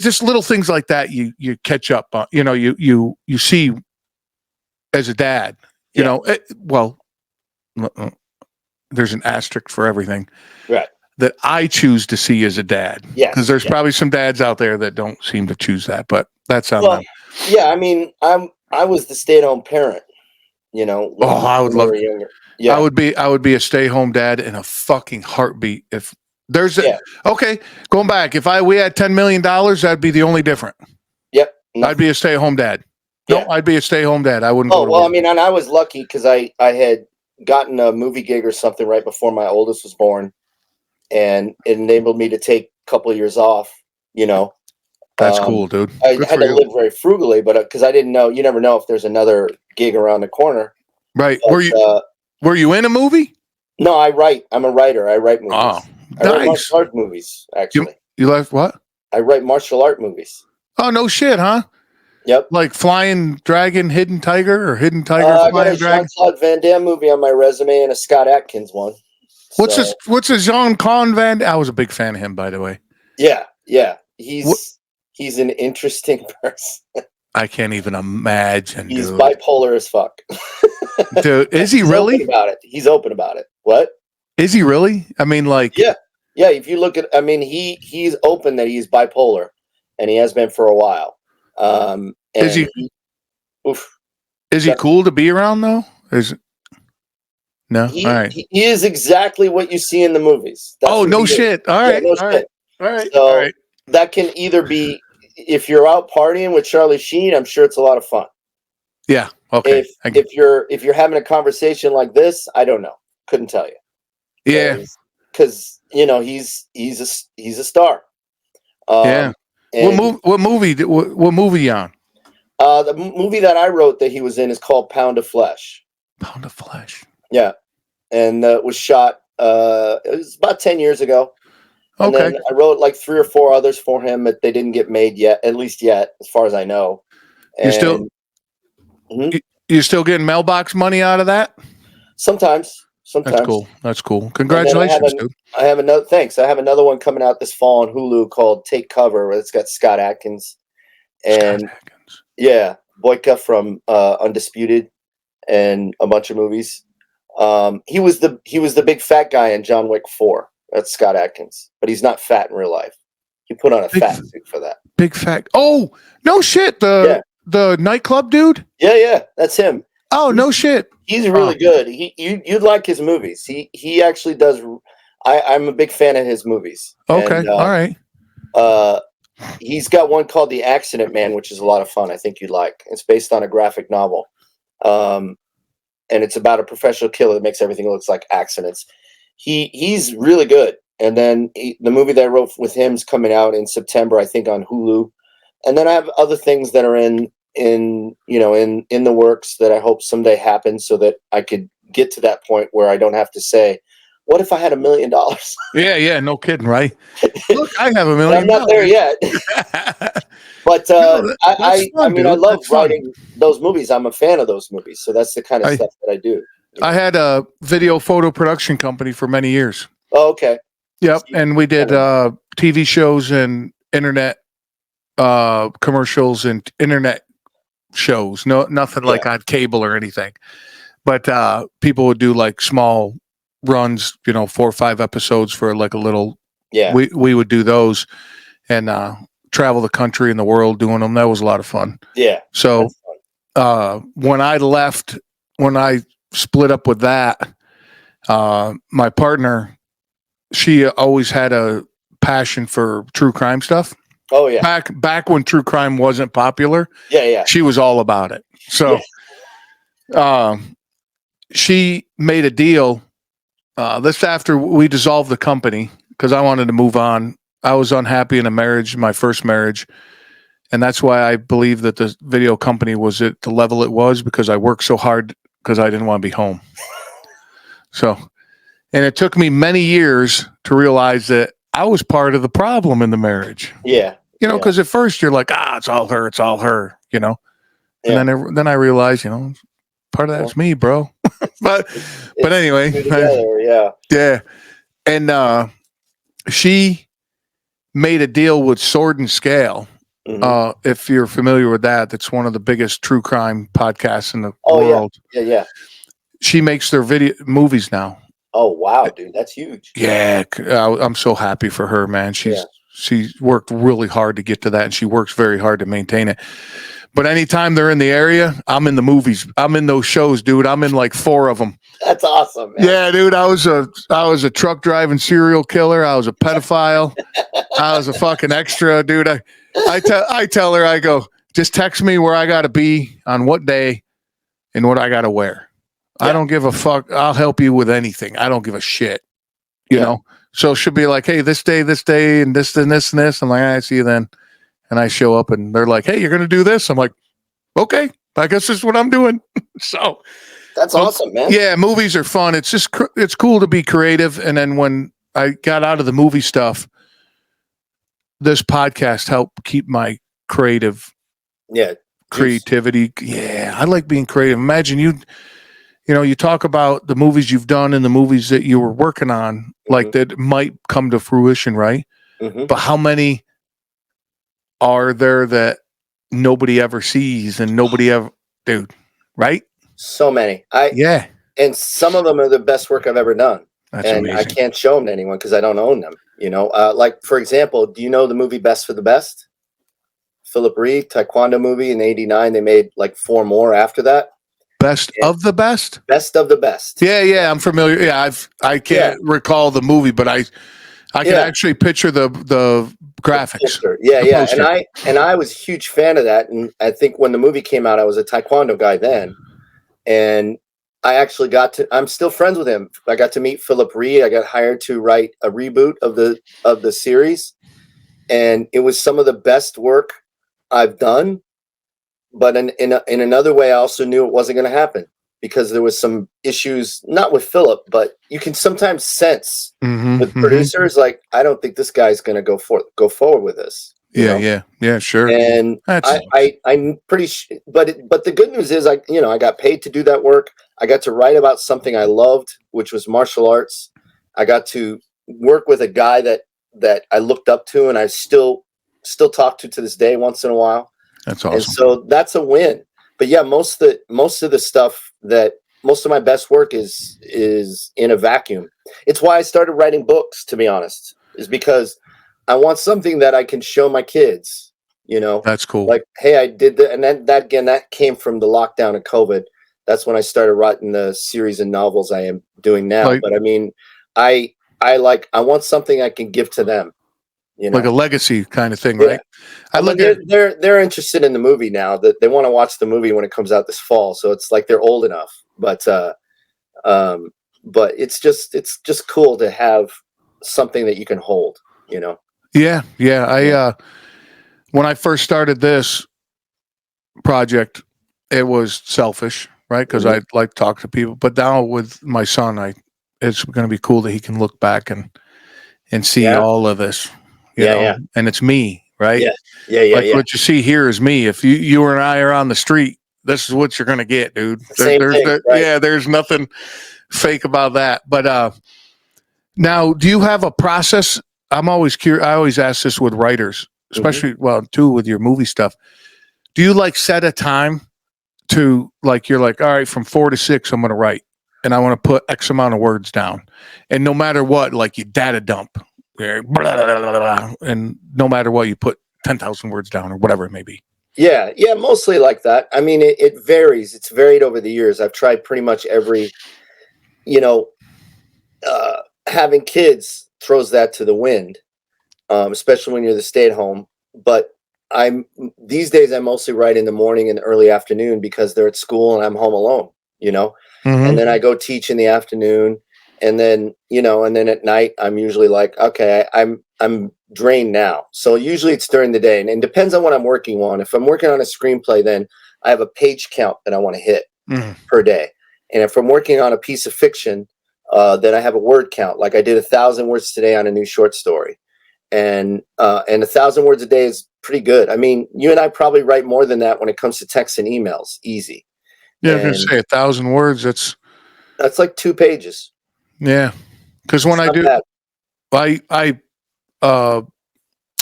just little things like that, you catch up on, you see as a dad, there's an asterisk for everything. Right. That I choose to see as a dad. Yeah. Because there's probably some dads out there that don't seem to choose that, but that's on them. Yeah, I mean, I was the stay-at-home parent, I would love younger. Yeah. I would be a stay-home dad in a fucking heartbeat. If there's okay, going back, if we had $10 million, that'd be the only different. Yep. I'd be a stay-home dad. Yeah. No, I'd be a stay-home dad. I wouldn't go to work. I mean, and I was lucky because I had gotten a movie gig or something right before my oldest was born. And it enabled me to take a couple of years off, That's cool, dude. I had to live very frugally, but because I didn't know, you never know if there's another gig around the corner. Right. But, were you in a movie? No, I write. I'm a writer. I write movies. Oh, I write martial art movies, actually. You like what? I write martial art movies. Oh, no shit, huh? Yep. Like Flying Dragon, Hidden Tiger, or Hidden Tiger, Flying Dragon? I got a Jean-Claude Van Damme movie on my resume and a Scott Adkins one. What's a Jean-Claude Van Damme? I was a big fan of him, by the way. Yeah. He's an interesting person. I can't even imagine. He's bipolar as fuck. Dude, is he really? Open about it. He's open about it. What? Is he really? I mean, like, yeah. If you look at, he's open that he's bipolar, and he has been for a while. Is he? Is he cool to be around though? No. All right. He is exactly what you see in the movies. That's no shit. All right. All right. So that can either be, if you're out partying with Charlie Sheen, I'm sure it's a lot of fun. Yeah. Okay. If you're having a conversation like this, I don't know. Couldn't tell you. Yeah. Because he's a star. Yeah. What movie you on? The movie that I wrote that he was in is called Pound of Flesh. Pound of Flesh. Yeah. And it was shot, it was about 10 years ago. And then I wrote like 3 or 4 others for him, but they didn't get made yet, at least yet, as far as I know. And, you're still getting mailbox money out of that? Sometimes. That's cool. Congratulations, dude. I have another. Thanks. I have another one coming out this fall on Hulu called Take Cover. Where it's got Scott Adkins and Boyka from Undisputed and a bunch of movies. He was the big fat guy in John Wick 4. That's Scott Adkins, but he's not fat in real life. He put on a fat suit for that. Big fat. Oh no shit. The nightclub dude. Yeah, that's him. Oh no shit. He's really good. You'd like his movies. He actually does. I'm a big fan of his movies. Okay, and, all right. He's got one called The Accident Man, which is a lot of fun. I think you'd like. It's based on a graphic novel, and it's about a professional killer that makes everything looks like accidents. He's really good. And then the movie that I wrote with him is coming out in September, I think, on Hulu. And then I have other things that are in the works that I hope someday happen, so that I could get to that point where I don't have to say, what if I had $1 million? Yeah, no kidding, right? Look, I have $1 million. I'm not there yet. But I love writing those movies. I'm a fan of those movies, so that's the kind of stuff that I do. I had a video photo production company for many years. Oh, okay. Yep, and we did TV shows and internet commercials and internet shows. No, nothing like on cable or anything. But people would do like small runs, 4 or 5 episodes for like a little. Yeah. We would do those and travel the country and the world doing them. That was a lot of fun. Yeah. So when I split up with that, my partner, she always had a passion for true crime stuff. Oh yeah. Back when true crime wasn't popular. Yeah. She was all about it. So she made a deal. This after we dissolved the company because I wanted to move on. I was unhappy in a marriage, my first marriage. And that's why I believe that the video company was at the level it was, because I worked so hard because I didn't want to be home. So, and it took me many years to realize that I was part of the problem in the marriage. Yeah. Because at first you're like, it's all her, And then I realized, part of that's me, bro. but anyway. Together, yeah. And she made a deal with Sword and Scale. Mm-hmm. If you're familiar with that, that's one of the biggest true crime podcasts in the world. Yeah. She makes their movies now. Oh wow, dude, that's huge. Yeah, I'm so happy for her, man. She's worked really hard to get to that, and she works very hard to maintain it. But anytime they're in the area, I'm in the movies. I'm in those shows, dude. I'm in like 4 of them. That's awesome, man. Yeah, dude. I was a truck driving serial killer. I was a pedophile. I was a fucking extra, dude. I tell her, I go, just text me where I got to be on what day and what I got to wear. Yeah. I don't give a fuck. I'll help you with anything. I don't give a shit. You know? So she'll be like, hey, this day, and this, and this, and this. I'm like, I see you then. And I show up and they're like, hey, you're going to do this? I'm like, okay, I guess this is what I'm doing. So that's awesome, man. Yeah, movies are fun. It's just, it's cool to be creative. And then when I got out of the movie stuff, this podcast helped keep my creativity. Yeah, I like being creative. Imagine you talk about the movies you've done and the movies that you were working on, like that might come to fruition, right? Mm-hmm. But how many are there that nobody ever sees and nobody ever, dude, right? So many. And some of them are the best work I've ever done. That's and amazing. I can't show them to anyone because I don't own them. Like for example, do you know the movie Best for the Best? Philip Reed, Taekwondo movie in '89. They made like 4 more after that. Best of the Best? Best of the Best. Yeah, I'm familiar. Yeah, I can't recall the movie, but I can actually picture the graphics. The and I was a huge fan of that. And I think when the movie came out, I was a Taekwondo guy then. And I actually I'm still friends with him. I got to meet Philip Reed. I got hired to write a reboot of the series. And it was some of the best work I've done. But in another way, I also knew it wasn't going to happen because there was some issues, not with Philip, but you can sometimes sense with producers, like, I don't think this guy's going to go forward with this. Yeah, sure. And I'm pretty sure, but the good news is I got paid to do that work. I got to write about something I loved, which was martial arts. I got to work with a guy that I looked up to and I still talk to this day once in a while. That's awesome. And so that's a win. But yeah, most of the stuff most of my best work is in a vacuum. It's why I started writing books, to be honest, is because I want something that I can show my kids, That's cool. Like, hey, I did that. And then that came from the lockdown of COVID. That's when I started writing the series of novels I am doing now. But I mean, I want something I can give to them. Like a legacy kind of thing, right? They're interested in the movie now. That they want to watch the movie when it comes out this fall. So it's like they're old enough. But it's just cool to have something that you can hold. Yeah. When I first started this project, it was selfish, right? Because I like to talk to people. But now with my son, it's going to be cool that he can look back and see all of this. You know? And it's me, right? Yeah. What you see here is me. If you and I are on the street, this is what you're going to get, dude. Same thing, right? Yeah, there's nothing fake about that. But now, do you have a process? I'm always curious. I always ask this with writers, especially, too, with your movie stuff. Do you like set a time to like, you're like, all right, from 4 to 6, I'm going to write and I want to put X amount of words down. And no matter what, like you data dump and no matter what, you put 10,000 words down or whatever it may be. Yeah, mostly like that. I mean, it varies. It's varied over the years. I've tried pretty much every, having kids throws that to the wind, especially when you're the stay-at-home. But these days I mostly write in the morning and early afternoon because they're at school and I'm home alone, and then I go teach in the afternoon, and then and then at night I'm usually like, okay, I'm drained now. So usually it's during the day, and it depends on what I'm working on. If I'm working on a screenplay, then I have a page count that I want to hit per day. And if I'm working on a piece of fiction, then I have a word count. Like I did 1,000 words today on a new short story, and 1,000 words a day is pretty good. I mean, you and I probably write more than that when it comes to texts and emails. Easy. Yeah, I'm going to say 1,000 words. That's like 2 pages. Yeah, because when I do, I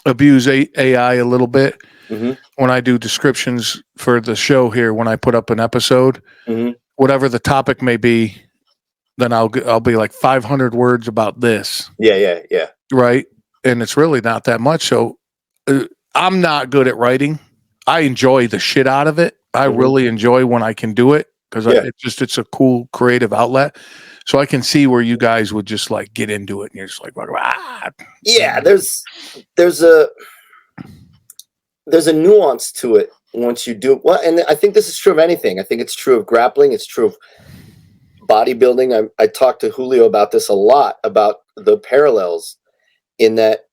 abuse AI a little bit when I do descriptions for the show here. When I put up an episode, whatever the topic may be, then I'll be like 500 words about this. Yeah. Right, and it's really not that much. So I'm not good at writing. I enjoy the shit out of it. I really enjoy when I can do it because it's a cool creative outlet. So I can see where you guys would just like get into it and you're just like, yeah, there's a nuance to it once you do well. And I think this is true of anything. I think it's true of grappling. It's true of bodybuilding. I talked to Julio about this a lot, about the parallels in that,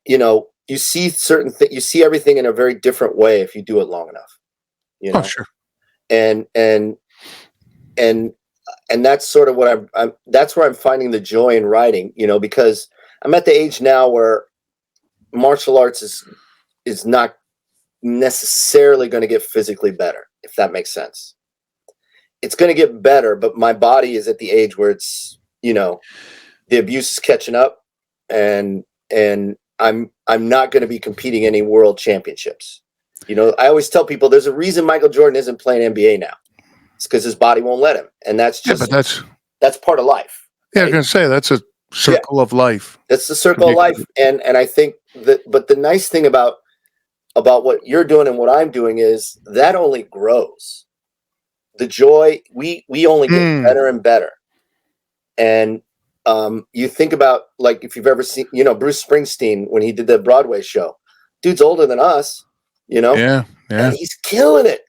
you see certain things, you see everything in a very different way if you do it long enough, Oh, sure. And that's sort of what that's where I'm finding the joy in writing, because I'm at the age now where martial arts is not necessarily going to get physically better, if that makes sense. It's going to get better, but my body is at the age where it's, the abuse is catching up, and I'm not going to be competing any world championships. I always tell people there's a reason Michael Jordan isn't playing NBA now. It's because his body won't let him, and that's just that's part of life. Yeah, right? I'm going to say that's a circle of life. That's the circle of life, and I think that. But the nice thing about what you're doing and what I'm doing is that only grows. The joy we only get better and better, and you think about, like, if you've ever seen, Bruce Springsteen when he did the Broadway show, dude's older than us, yeah, and he's killing it,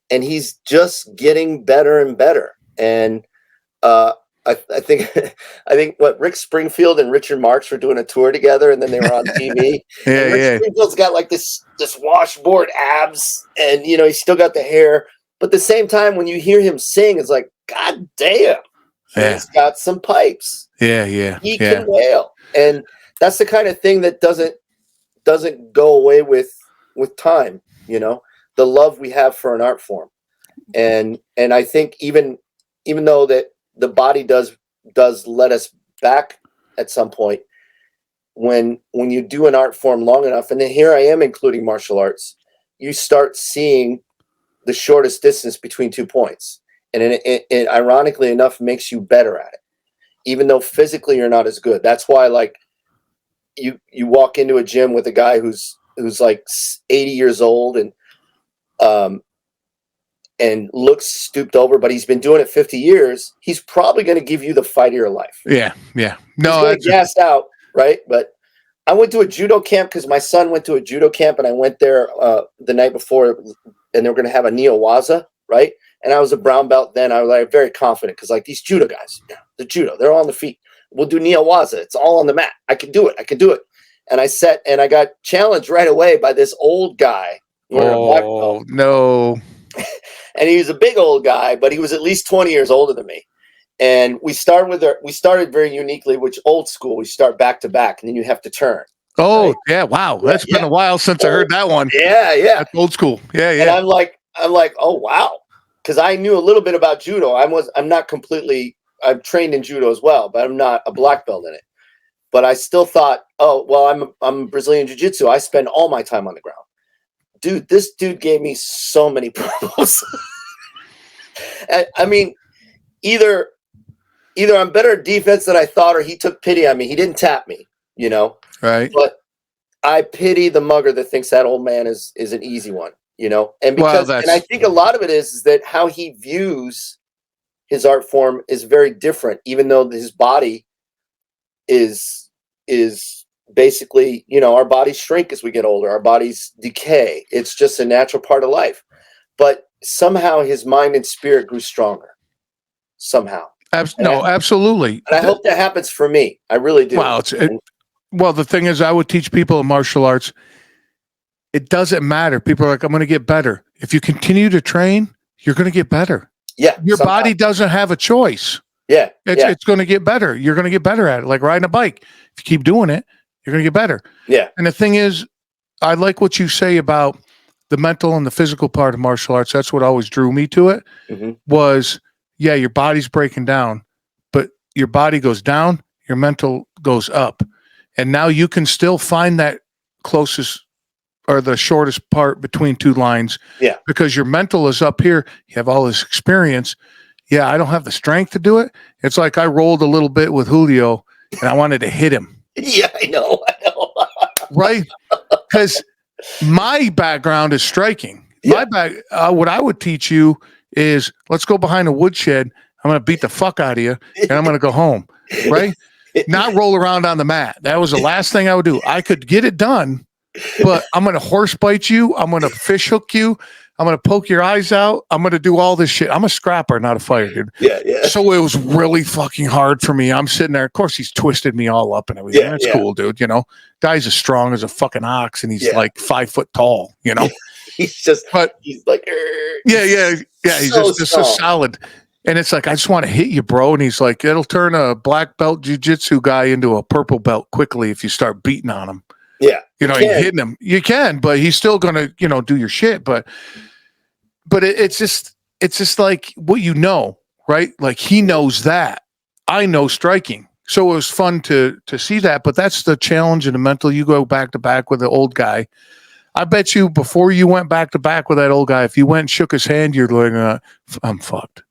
and he's just getting better and better. And I think what Rick Springfield and Richard Marx were doing a tour together, and then they were on TV. And Rick Springfield's got like this washboard abs, and he's still got the hair, but at the same time, when you hear him sing, it's like, God damn. Yeah. He's got some pipes. Yeah. He can wail, and that's the kind of thing that doesn't go away with time. The love we have for an art form, and I think even though that the body does let us back at some point, when you do an art form long enough, and then here I am including martial arts, you start seeing the shortest distance between 2 points. And it ironically enough makes you better at it, even though physically you're not as good. That's why, like, you walk into a gym with a guy who's like 80 years old and looks stooped over, but he's been doing it 50 years. He's probably going to give you the fight of your life. Yeah. No, he's gassed out, right? But I went to a judo camp because my son went to a judo camp, and I went there the night before, and they were going to have a Neowaza, right? And I was a brown belt then. I was like very confident because, like, these judo guys, they're all on the feet. We'll do Neowaza. It's all on the mat. I can do it. And I got challenged right away by this old guy. Oh, no. And he was a big old guy, but he was at least 20 years older than me. And we started very uniquely, which old school. We start back to back, and then you have to turn. Oh, right? Yeah. Wow. That's been a while since I heard that one. Yeah. That's old school. Yeah. And I'm like, I'm like, oh wow, because I knew a little bit about judo. I'm trained in judo as well, but I'm not a black belt in it. But I still thought, oh well, I'm Brazilian jiu-jitsu. I spend all my time on the ground. Dude, this dude gave me so many problems. I mean, either I'm better at defense than I thought, or he took pity on me. He didn't tap me, Right. But I pity the mugger that thinks that old man is an easy one, And and I think a lot of it is that how he views his art form is very different, even though his body is basically, our bodies shrink as we get older, our bodies decay. It's just a natural part of life. But somehow his mind and spirit grew stronger. Somehow. Absolutely. And I hope that happens for me. I really do. Well, the thing is, I would teach people in martial arts, it doesn't matter. People are like, I'm going to get better. If you continue to train, you're going to get better. Yeah. Your body doesn't have a choice. Yeah. It's going to get better. You're going to get better at it. Like riding a bike. If you keep doing it, you're going to get better. Yeah. And the thing is, I like what you say about the mental and the physical part of martial arts. That's what always drew me to it. Was, yeah, your body's breaking down, but your body goes down, your mental goes up. And now you can still find that closest or the shortest part between two lines. Yeah. Because your mental is up here. You have all this experience. Yeah, I don't have the strength to do it. It's like I rolled a little bit with Julio and I wanted to hit him. Yeah, I know. Right? Because my background is striking. Yeah. What I would teach you is, let's go behind a woodshed. I'm going to beat the fuck out of you and I'm going to go home. Right? Not roll around on the mat. That was the last thing I would do. I could get it done, but I'm going to horse bite you. I'm going to fish hook you. I'm going to poke your eyes out. I'm going to do all this shit. I'm a scrapper, not a fighter, dude. Yeah. So it was really fucking hard for me. I'm sitting there. Of course, he's twisted me all up and everything. That's cool, dude. Guy's as strong as a fucking ox and he's like 5 foot tall, He's like, yeah. He's just so solid. And it's like, I just want to hit you, bro. And he's like, it'll turn a black belt jiu-jitsu guy into a purple belt quickly if you start beating on him. Yeah. You're hitting him. You can, but he's still going to, do your shit. But it's just like what right? Like he knows that. I know striking. So it was fun to see that. But that's the challenge in the mental. You go back to back with the old guy. I bet you before you went back to back with that old guy, if you went and shook his hand, you're like, I'm fucked.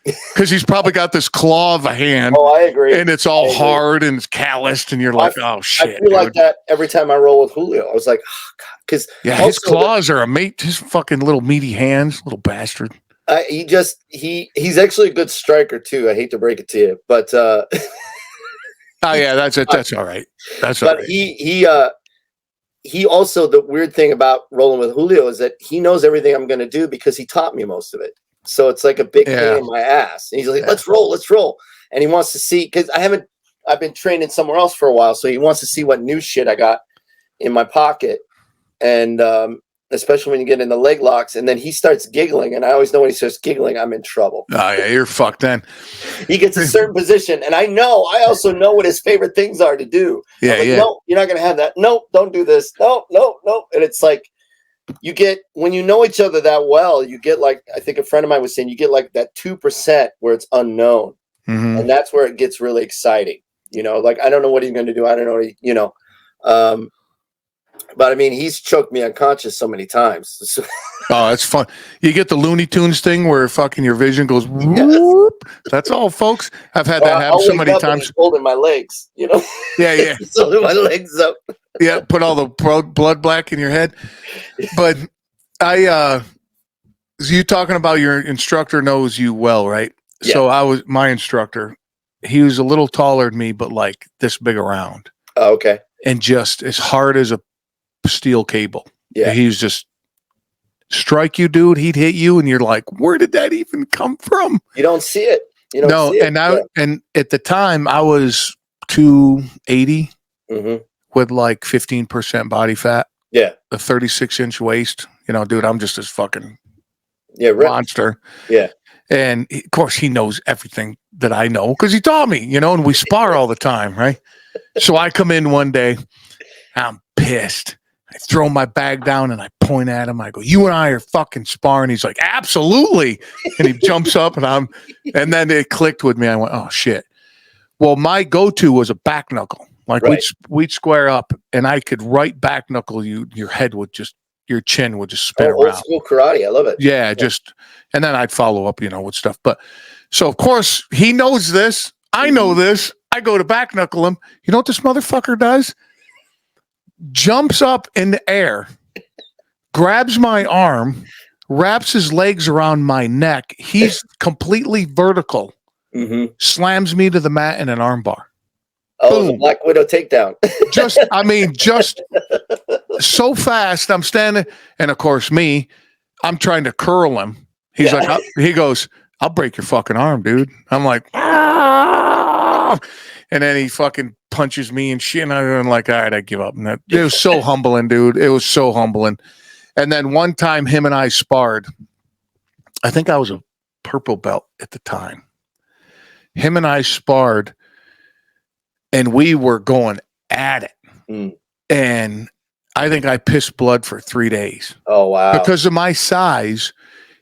Because he's probably got this claw of a hand. Oh, I agree. And it's all hard and it's calloused, and you're like, oh shit. I feel like that every time I roll with Julio. I was like, oh, God. Because his claws are his fucking little meaty hands, little bastard. He's actually a good striker too. I hate to break it to you, but oh yeah, that's it. That's all right. That's all right. He also, the weird thing about rolling with Julio is that he knows everything I'm going to do because he taught me most of it. So it's like a big pain in my ass. And he's like, let's roll. And he wants to see, because I've been training somewhere else for a while. So he wants to see what new shit I got in my pocket. And especially when you get in the leg locks, and then he starts giggling. And I always know when he starts giggling, I'm in trouble. Oh yeah, you're fucked then. He gets a certain position. And I also know what his favorite things are to do. Yeah, like, no, you're not going to have that. No, don't do this. No. And it's like, when you know each other that well, you get like, I think a friend of mine was saying, you get like that 2% where it's unknown. Mm-hmm. And that's where it gets really exciting. Like, I don't know what he's going to do. I don't know. But I mean, he's choked me unconscious so many times. Oh, that's fun. You get the Looney Tunes thing where fucking your vision goes whoop. That's all, folks. I've had that happen so many times. Holding my legs, Yeah. Holding my legs up. Yeah, put all the blood black in your head. But you talking about your instructor knows you well, right? Yeah. So my instructor, he was a little taller than me, but like this big around. Oh, okay. And just as hard as a steel cable. Yeah. He was just strike you, dude. He'd hit you, and you're like, where did that even come from? You don't see it. And at the time I was 280 with like 15% body fat. Yeah. A 36-inch waist. Dude, I'm just this fucking monster. Yeah. And of course he knows everything that I know because he taught me, and we spar all the time, right? So I come in one day, I'm pissed. I throw my bag down and I point at him. I go, "You and I are fucking sparring." He's like, "Absolutely." And he jumps up and then it clicked with me. I went, "Oh shit." Well, my go-to was a back knuckle. Like we'd square up and I could right back knuckle you. Your chin would just spin around. Old school karate. I love it. Yeah, and then I'd follow up, with stuff. But so of course he knows this. I know this. I go to back knuckle him. You know what this motherfucker does? Jumps up in the air, grabs my arm, wraps his legs around my neck. He's completely vertical. Slams me to the mat in an armbar. Oh, the Black Widow takedown. just so fast. I'm standing, and of course I'm trying to curl him. He's like, he goes, "I'll break your fucking arm, dude." I'm like, "Ah!" And then he fucking punches me and shit. And I'm like, all right, I give up. And it was so humbling, dude. It was so humbling. And then one time him and I sparred. I think I was a purple belt at the time. Him and I sparred and we were going at it. And I think I pissed blood for 3 days. Oh, wow. Because of my size,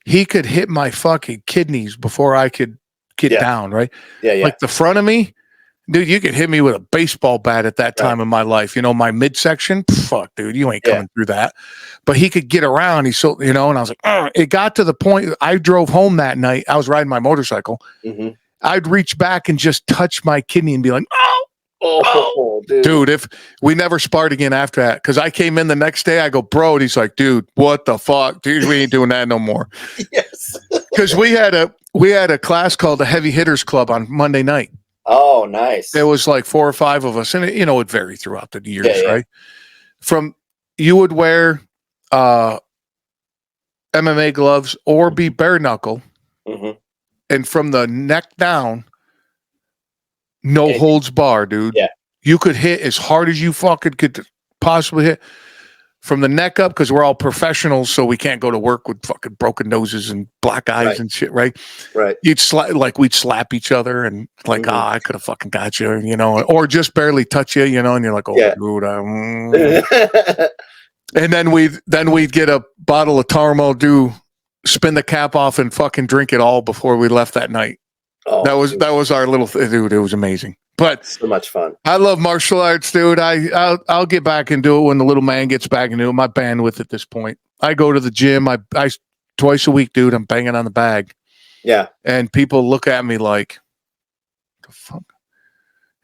he could hit my fucking kidneys before I could get down, right? Yeah. Like the front of me. Dude, you could hit me with a baseball bat at that time in my life. My midsection, fuck, dude, you ain't coming through that. But he could get around. He's so, and I was like, ugh. It got to the point, I drove home that night. I was riding my motorcycle. I'd reach back and just touch my kidney and be like, oh, dude. If we never sparred again after that, because I came in the next day, I go, bro, and he's like, dude, what the fuck, dude, we ain't doing that no more. Yes. Because we had a class called the Heavy Hitters Club on Monday night. Oh, nice. It was like 4 or 5 of us, and it varied throughout the years, right? You would wear MMA gloves or be bare knuckle, and from the neck down, no holds bar, dude. Yeah, you could hit as hard as you fucking could possibly hit. From the neck up, because we're all professionals, so we can't go to work with fucking broken noses and black eyes and shit, right? Right. We'd slap each other and like, I could have fucking got you, or just barely touch you, and you're like, oh, dude. And then we'd get a bottle of Tarmo, spin the cap off and fucking drink it all before we left that night. Oh, that was our little dude. It was amazing. But so much fun. I love martial arts, dude. I'll get back and do it when the little man gets back into it. My bandwidth at this point. I go to the gym. I twice a week, dude. I'm banging on the bag. Yeah. And people look at me like, the fuck?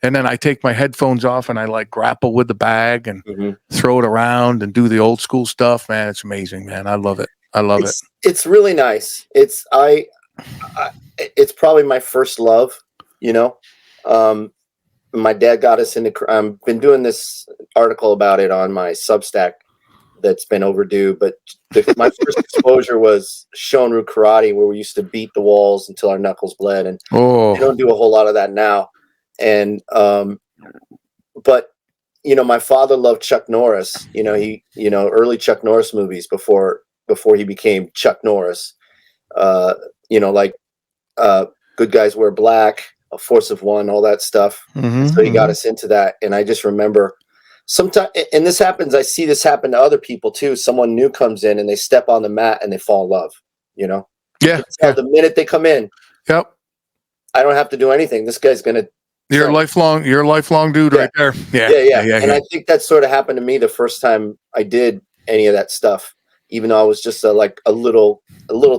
And then I take my headphones off and I like grapple with the bag and throw it around and do the old school stuff. Man, it's amazing, man. I love it. it. It's really nice. It's probably my first love, my dad got us into, I've been doing this article about it on my Substack that's been overdue, but my first exposure was Shonryu karate, where we used to beat the walls until our knuckles bled. And they don't do a whole lot of that now. And, but, my father loved Chuck Norris, early Chuck Norris movies before he became Chuck Norris, Good Guys Wear Black, A Force of One, all that stuff. So he got us into that. And I just remember sometimes, and I see this happen to other people too. Someone new comes in and they step on the mat and they fall in love, Yeah. The minute they come in, I don't have to do anything. This guy's going to, you're a lifelong dude right there. Yeah. And I think that sort of happened to me the first time I did any of that stuff, even though I was just a little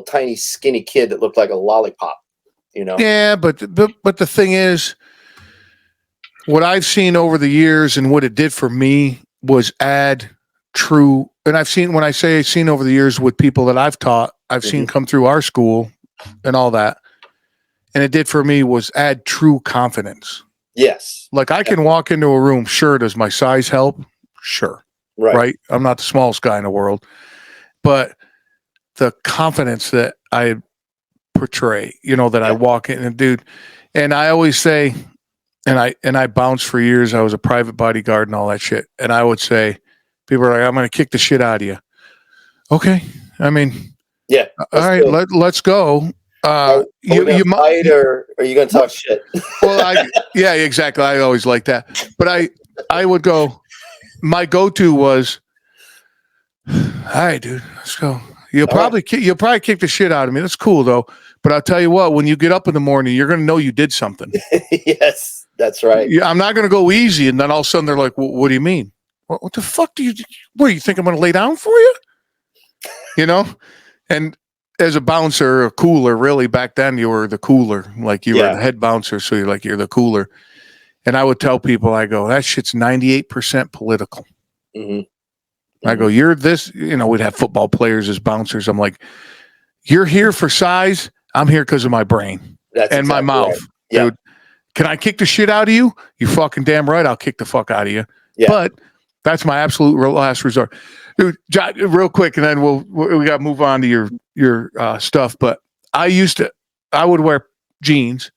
tiny skinny kid that looked like a lollipop. Yeah, but the thing is, what I've seen over the years and what it did for me was add true. And when I say seen over the years with people that I've taught, I've seen come through our school and all that. And it did for me was add true confidence. Yes. Like I can walk into a room. Sure. Does my size help? Sure. Right. I'm not the smallest guy in the world, but the confidence that I portray, that I walk in and dude, and I always say, and I bounced for years. I was a private bodyguard and all that shit. And I would say, people are like, I'm going to kick the shit out of you. Okay. I mean, yeah. All right, let's go. You might, or are you going to talk shit? Well, yeah, exactly. I always like that, but I would go, my go-to was, All right, dude, let's go. You'll All right. probably kick the shit out of me. That's cool though. But I'll tell you what, when you get up in the morning, you're gonna know you did something. Yes, that's right. I'm not gonna go easy, and then all of a sudden they're like, "What do you mean? What the fuck do you? What do you think I'm gonna lay down for you? You know?" And as a bouncer, a cooler, really back then you were the cooler, like you were the head bouncer, so you're the cooler. And I would tell people, I go, that shit's 98% political. Mm-hmm. I go, you're this, we'd have football players as bouncers. I'm like, you're here for size. I'm here because of my brain and my mouth. Right. Yeah. Dude, can I kick the shit out of you? You fucking damn right. I'll kick the fuck out of you. Yeah. But that's my absolute last resort. Dude, real quick, and then we got to move on to your stuff. But I would wear jeans,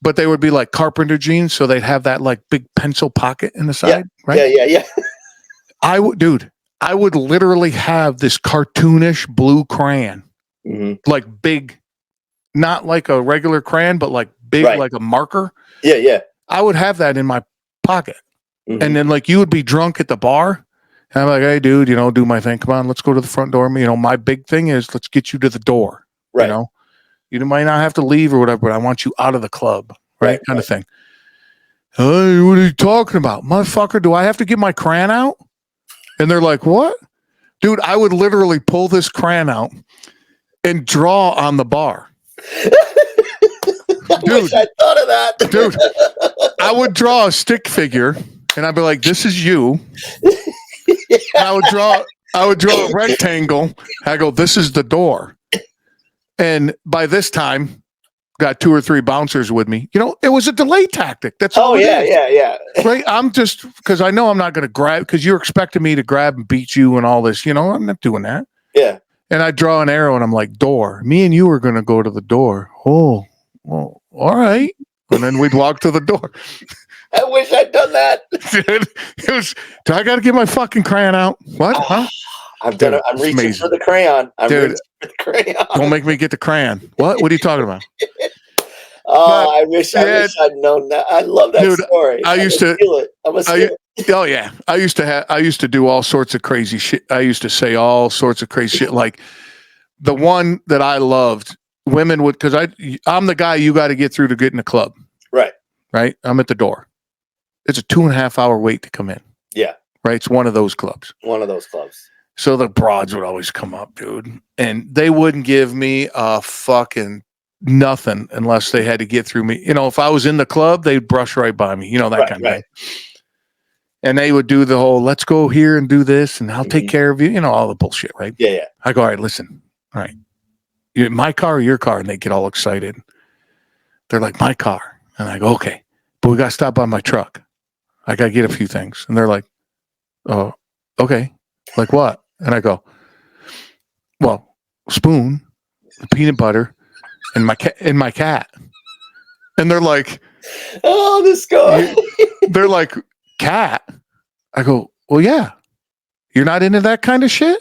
but they would be like carpenter jeans. So they'd have that like big pencil pocket in the side. Right? Yeah. I would literally have this cartoonish blue crayon, like big, not like a regular crayon, but like big, like a marker. Yeah. I would have that in my pocket. And then like you would be drunk at the bar. And I'm like, hey, dude, do my thing. Come on, let's go to the front door. My big thing is let's get you to the door. Right. You might not have to leave or whatever, but I want you out of the club. Right. Kind of thing. Hey, what are you talking about? Motherfucker, do I have to get my crayon out? And they're like, what? Dude, I would literally pull this crayon out and draw on the bar. I wish I thought of that. Dude, I would draw a stick figure and I'd be like, this is you. And I would draw a rectangle. I go, this is the door. And by this time, got 2 or 3 bouncers with me. It was a delay tactic. That's all. Yeah. Right. I'm just because I know I'm not going to grab because you're expecting me to grab and beat you and all this. I'm not doing that. Yeah. And I draw an arrow and I'm like, door. Me and you are going to go to the door. Oh, well, all right. And then we'd walk to the door. I wish I'd done that. Dude, do I got to get my fucking crayon out? What? Huh? I've done it. I'm reaching amazing. For the crayon. Don't make me get the crayon. What are you talking about? I wish I'd known that. I love that story. I used to steal it. I'm gonna steal it. Oh yeah. I used to do all sorts of crazy shit. I used to say all sorts of crazy shit. Like the one that I loved, women would, because I'm the guy you got to get through to get in the club. Right. I'm at the door. It's a 2.5 hour wait to come in. Yeah. Right. It's one of those clubs. So the broads would always come up, dude, and they wouldn't give me a fucking nothing unless they had to get through me. If I was in the club, they'd brush right by me, that kind of thing. And they would do the whole, let's go here and do this and I'll take care of you, all the bullshit, right? Yeah. I go, all right, listen, all right, my car or your car? And they get all excited. They're like, my car. And I go, okay, but we got to stop by my truck. I got to get a few things. And they're like, oh, okay. Like what? And I go, well, spoon, peanut butter, and my cat. And they're like, oh, this guy. They're like, cat? I go, well, yeah. You're not into that kind of shit?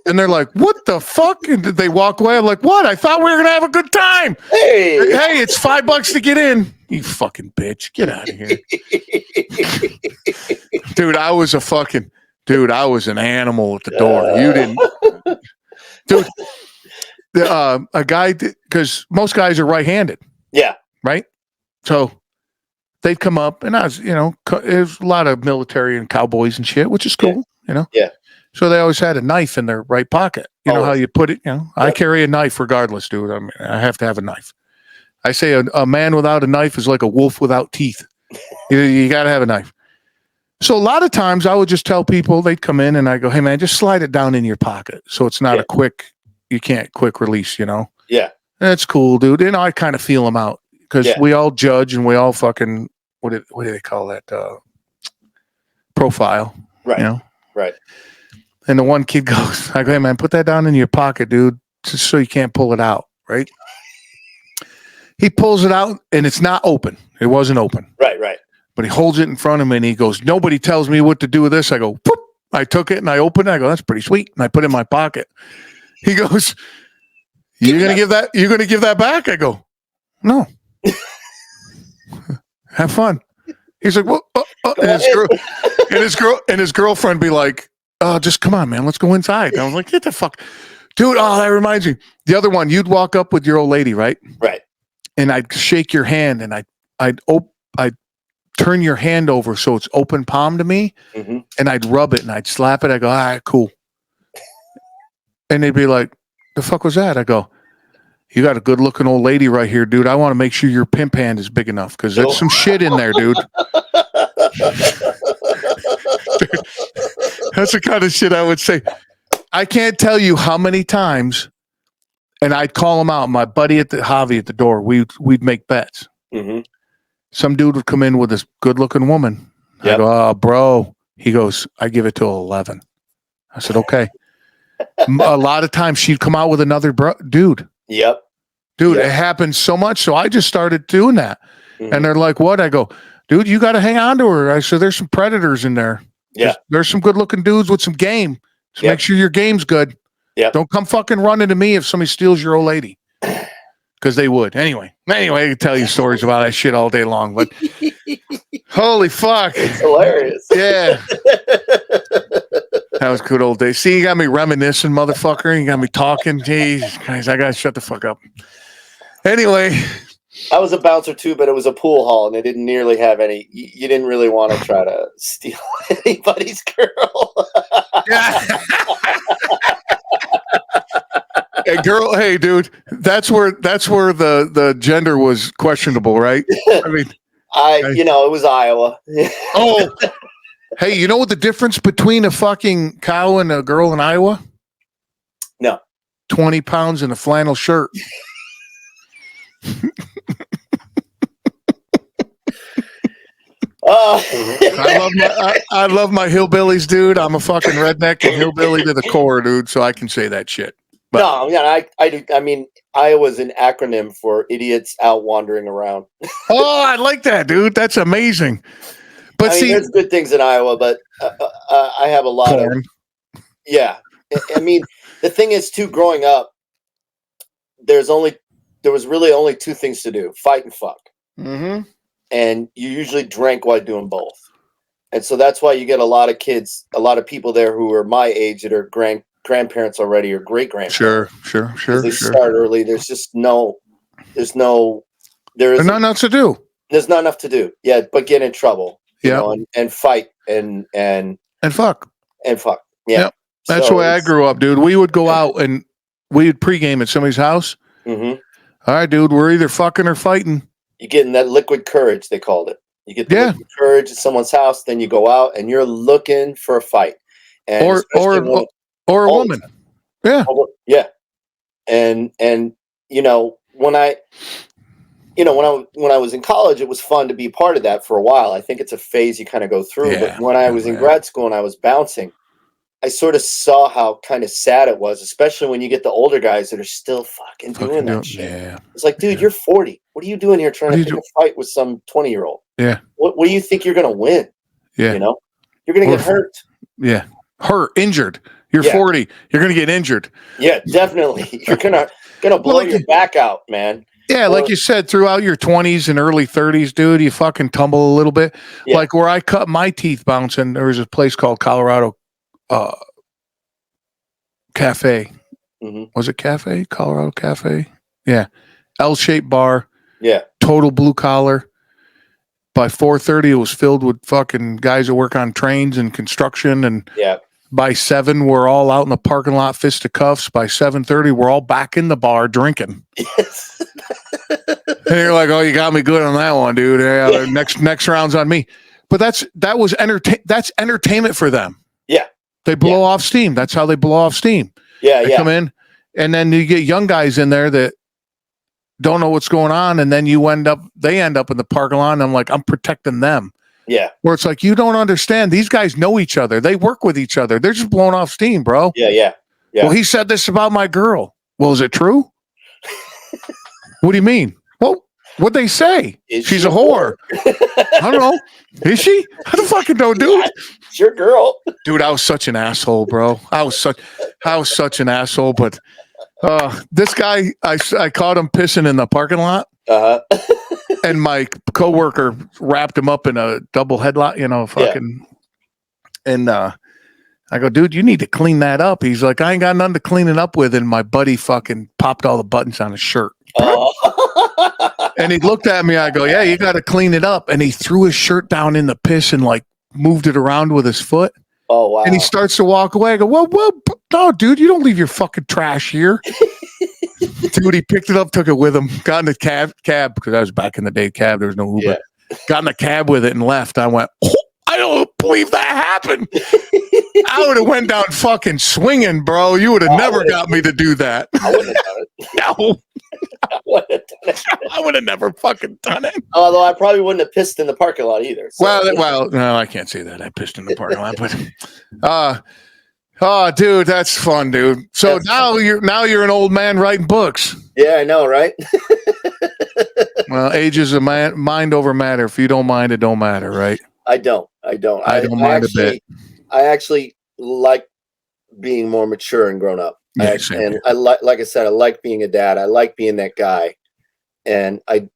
And they're like, what the fuck? And they walk away. I'm like, what? I thought we were going to have a good time. Hey, it's $5 to get in. You fucking bitch. Get out of here. Dude, I was an animal at the door. You didn't. Dude, a guy, because most guys are right-handed. Yeah. Right? So they'd come up, and I was, there's a lot of military and cowboys and shit, which is cool, Yeah. So they always had a knife in their right pocket. You know how you put it? I carry a knife regardless, dude. I have to have a knife. I say a man without a knife is like a wolf without teeth. You got to have a knife. So a lot of times I would just tell people, they'd come in and I go, hey man, just slide it down in your pocket. So it's not you can't quick release, Yeah. That's cool, dude. And I kind of feel them out because we all judge and we all fucking, what do they call that? Profile. Right. Right. And the one kid goes, I go, hey man, put that down in your pocket, dude, just so you can't pull it out. Right. He pulls it out and it's not open. It wasn't open. Right. But he holds it in front of me and he goes, nobody tells me what to do with this. I go, whoop. I took it and I opened it. I go, that's pretty sweet. And I put it in my pocket. He goes, you're going to give that back? I go, no. Have fun. He's like, well, and his girlfriend be like, oh, just come on, man. Let's go inside. And I was like, get the fuck. Dude, oh, that reminds me. The other one, you'd walk up with your old lady, right? Right. And I'd shake your hand and I'd turn your hand over so it's open palm to me, and I'd rub it and I'd slap it. I go, all right, cool. And they'd be like, the fuck was that? I go, you got a good looking old lady right here, dude. I want to make sure your pimp hand is big enough because there's some shit in there, dude. That's the kind of shit I would say. I can't tell you how many times, and I'd call him out. My buddy Javi at the door, we'd make bets. Some dude would come in with this good looking woman. I go, oh, bro. He goes, I give it till 11. I said, okay. A lot of times she'd come out with another dude. Yep. Dude, it happens so much. So I just started doing that. And they're like, what? I go, dude, you got to hang on to her. I said, there's some predators in there. Yeah. There's some good looking dudes with some game. So make sure your game's good. Yeah. Don't come fucking running to me if somebody steals your old lady. Because they would. Anyway, I can tell you stories about that shit all day long. But holy fuck. It's hilarious. Yeah. That was good old days. See, you got me reminiscing, motherfucker. You got me talking. Jeez, guys, I got to shut the fuck up. Anyway. I was a bouncer too, but it was a pool hall and it didn't nearly have any. You didn't really want to try to steal anybody's girl. Hey, dude, that's where the gender was questionable, right? I mean, it was Iowa. Oh, hey, you know what the difference between a fucking cow and a girl in Iowa? No. 20 pounds in a flannel shirt. I love my hillbillies, dude. I'm a fucking redneck and hillbilly to the core, dude. So I can say that shit. But, no, yeah, I do. I mean, Iowa's an acronym for idiots out wandering around. Oh, I like that, dude. That's amazing. But see, there's good things in Iowa, but I have a lot of. Yeah, I mean, the thing is, too, growing up, there was really only two things to do: fight and fuck. And you usually drank while doing both. And so that's why you get a lot of kids, a lot of people there who are my age that are grandparents already or great grandparents. Sure. They start early. There's just there's not enough to do. There's not enough to do. Yeah, but get in trouble. You know, and fight and fuck. And fuck. Yeah. Yep. That's the way I grew up, dude. We would go out and we would pregame at somebody's house. All right, dude, we're either fucking or fighting. You get in that liquid courage, they called it. You get the liquid courage at someone's house, then you go out and you're looking for a fight. And or a woman. Yeah. Yeah. And when I was in college, it was fun to be part of that for a while. I think it's a phase you kind of go through. But when I was in grad school and I was bouncing, I sort of saw how kind of sad it was, especially when you get the older guys that are still fucking doing that shit. Yeah. It's like, dude, you're 40. What are you doing here trying to pick a fight with some 20-year-old? Yeah. What do you think you're going to win? Yeah. You're going to get hurt. Yeah. Injured. You're 40. You're going to get injured. Yeah, definitely. You're going to blow your back out, man. Yeah, like you said, throughout your 20s and early 30s, dude, you fucking tumble a little bit. Yeah. Like where I cut my teeth bouncing, there was a place called Colorado Cafe. Was it Cafe? Colorado Cafe? Yeah. L-shaped bar. Yeah. Total blue collar. By 4:30, it was filled with fucking guys that work on trains and construction. And by 7, we're all out in the parking lot, fisticuffs. By 7:30, we're all back in the bar drinking. Yes. And you're like, oh, you got me good on that one, dude. Yeah, next round's on me. But that's entertainment for them. Yeah. They blow off steam. That's how they blow off steam. Yeah, they come in, and then you get young guys in there that don't know what's going on, and then they end up in the parking lot, and I'm like, I'm protecting them. Yeah. Where it's like, you don't understand. These guys know each other. They work with each other. They're just blowing off steam, bro. Yeah. Well, he said this about my girl. Well, is it true? What do you mean? Well, what'd they say? She's a whore. I don't know. Is she? I don't fucking know, dude. It's your girl. Dude, I was such an asshole, bro. I was such an asshole, but this guy, I caught him pissing in the parking lot. And my coworker wrapped him up in a double headlock, fucking. And I go, dude, you need to clean that up. He's like, I ain't got nothing to clean it up with. And my buddy fucking popped all the buttons on his shirt. Oh. And he looked at me. I go, yeah, you got to clean it up. And he threw his shirt down in the piss and like moved it around with his foot. Oh, wow. And he starts to walk away. I go, whoa, no, dude, you don't leave your fucking trash here. Dude, he picked it up, took it with him, got in the cab because I was back in the day cab. There was no Uber. Yeah. Got in the cab with it and left. I went, oh, I don't believe that happened. I would have went down fucking swinging, bro. You would have never got me to do that. I wouldn't have done it. No. I wouldn't have done it. I would have never fucking done it. Although I probably wouldn't have pissed in the parking lot either. So. Well, no, I can't say that. I pissed in the parking lot, but oh, dude, that's fun, dude. So you're an old man writing books. Yeah, I know, right? Well, age is a mind over matter. If you don't mind, it don't matter, right? I don't mind a bit. I actually like being more mature and grown up. Yeah, I like I said, I like being a dad. I like being that guy. And I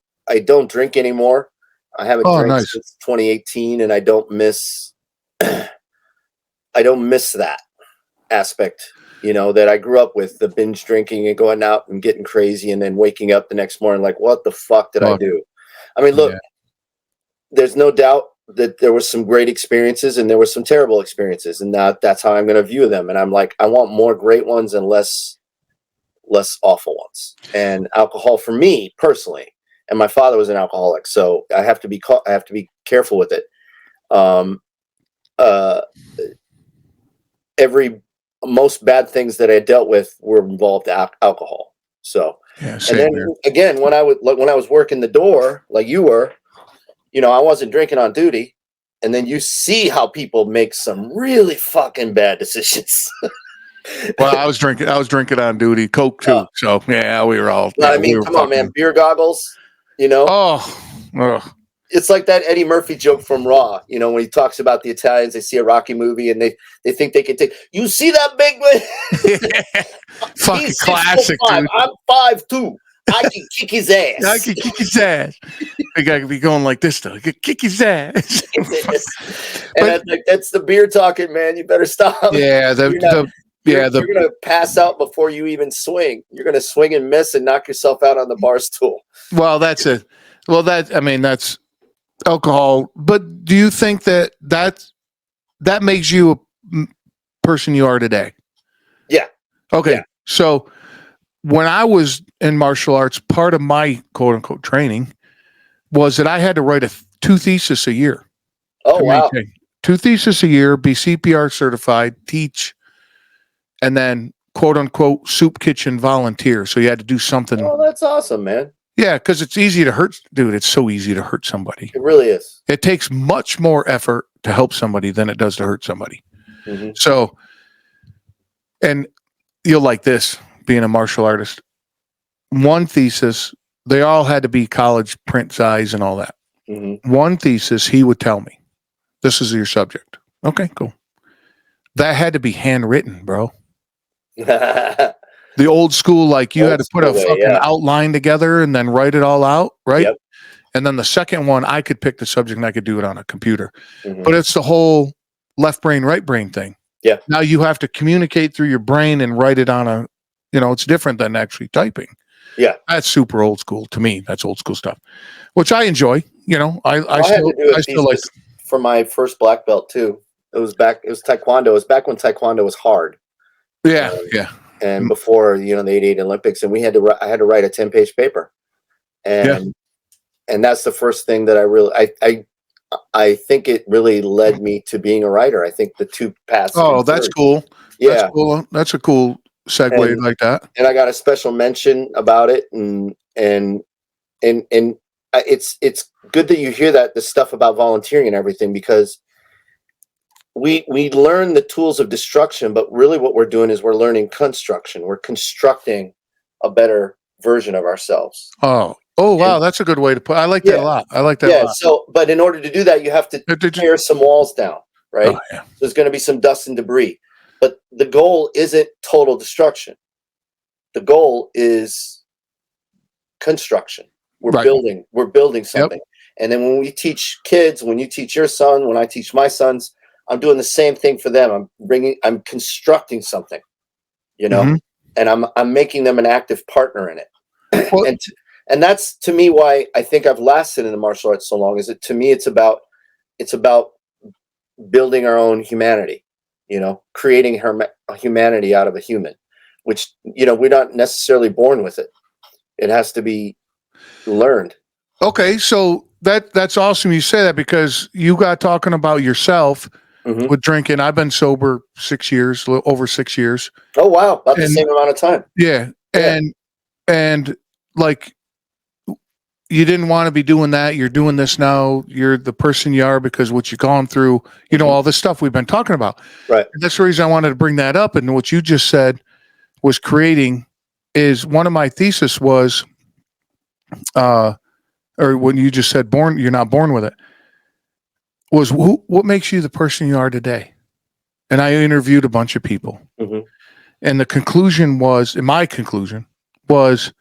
don't drink anymore. I haven't drank since 2018, and I don't miss that aspect, that I grew up with, the binge drinking and going out and getting crazy and then waking up the next morning like, what the fuck did I do? I mean, look, there's no doubt that there was some great experiences and there were some terrible experiences, and that's how I'm going to view them. And I'm like, I want more great ones and less awful ones. And alcohol for me personally, and my father was an alcoholic, so I have to be careful with it. Most bad things that I dealt with were involved alcohol. So, and then again, when I was working the door like you were, I wasn't drinking on duty, and then you see how people make some really fucking bad decisions. Well, I was drinking on duty, Coke too. So yeah, we were all. I mean, come on, man, beer goggles. Oh. It's like that Eddie Murphy joke from Raw. When he talks about the Italians, they see a Rocky movie and they think they can take. You see that big man? Fucking classic, dude. I'm 5'2". I can kick his ass. I can kick his ass. The guy could be going like this though. I could kick his ass. And that's the beer talking, man. You better stop. Yeah, you're gonna pass out before you even swing. You're gonna swing and miss and knock yourself out on the bar stool. Well, that's alcohol. But do you think that makes you a person you are today? Yeah. Okay. Yeah. So when I was in martial arts, part of my quote unquote training was that I had to write 2 theses a year. Oh, wow. 2 theses a year, be CPR certified, teach, and then quote unquote soup kitchen volunteer. So you had to do something. Oh, that's awesome, man. Yeah, because it's easy to hurt. Dude, it's so easy to hurt somebody. It really is. It takes much more effort to help somebody than it does to hurt somebody. Mm-hmm. So, and you'll like this, being a martial artist. 1 thesis, they all had to be college print size and all that. Mm-hmm. 1 thesis, he would tell me, this is your subject. Okay, cool. That had to be handwritten, bro. The old school, like you had to put a fucking outline together and then write it all out, right? Yep. And then the second one, I could pick the subject and I could do it on a computer. Mm-hmm. But it's the whole left brain, right brain thing. Yeah. Now you have to communicate through your brain and write it on it's different than actually typing. Yeah. That's super old school to me. That's old school stuff, which I enjoy. I still like for my first black belt too. It was Taekwondo. It was back when Taekwondo was hard. Yeah. And before, the 88 Olympics, and I had to write a 10-page paper. And that's the first thing that I really, I think it really led me to being a writer. I think the 2 paths. Oh, that's cool. Yeah. That's cool. That's a cool segue like that. And I got a special mention about it. And it's good that you hear the stuff about volunteering and everything, because we learn the tools of destruction, but really what we're doing is we're learning construction. We're constructing a better version of ourselves. Oh, wow. That's a good way to put it. I like that a lot. I like that a lot. So, but in order to do that, you have to tear some walls down, right? Oh, yeah. There's going to be some dust and debris, but the goal isn't total destruction. The goal is construction. We're building something. Yep. And then when we teach kids, when you teach your son, when I teach my sons, I'm doing the same thing for them. I'm constructing something, you know, Mm-hmm. and I'm making them an active partner in it. Well, And that's to me why I think I've lasted in the martial arts so long. Is it to me? It's about building our own humanity, you know, creating a humanity out of a human, which, you know, we're not necessarily born with it. It has to be learned. okay, so that's awesome you say that, because you got talking about yourself Hmm. with drinking. I've been sober 6 years, over 6 years. Oh, wow. About the And same amount of time. yeah, Yeah. and like, you didn't want to be doing that. You're doing this now. You're the person you are because what you've gone through, you know, Mhm. all this stuff we've been talking about. Right. And that's the reason I wanted to bring that up. And what you just said was creating is one of my thesis was, or when you just said born, you're not born with it, was what makes you the person you are today? And I interviewed a bunch of people. Hmm. And the conclusion was, and my conclusion was,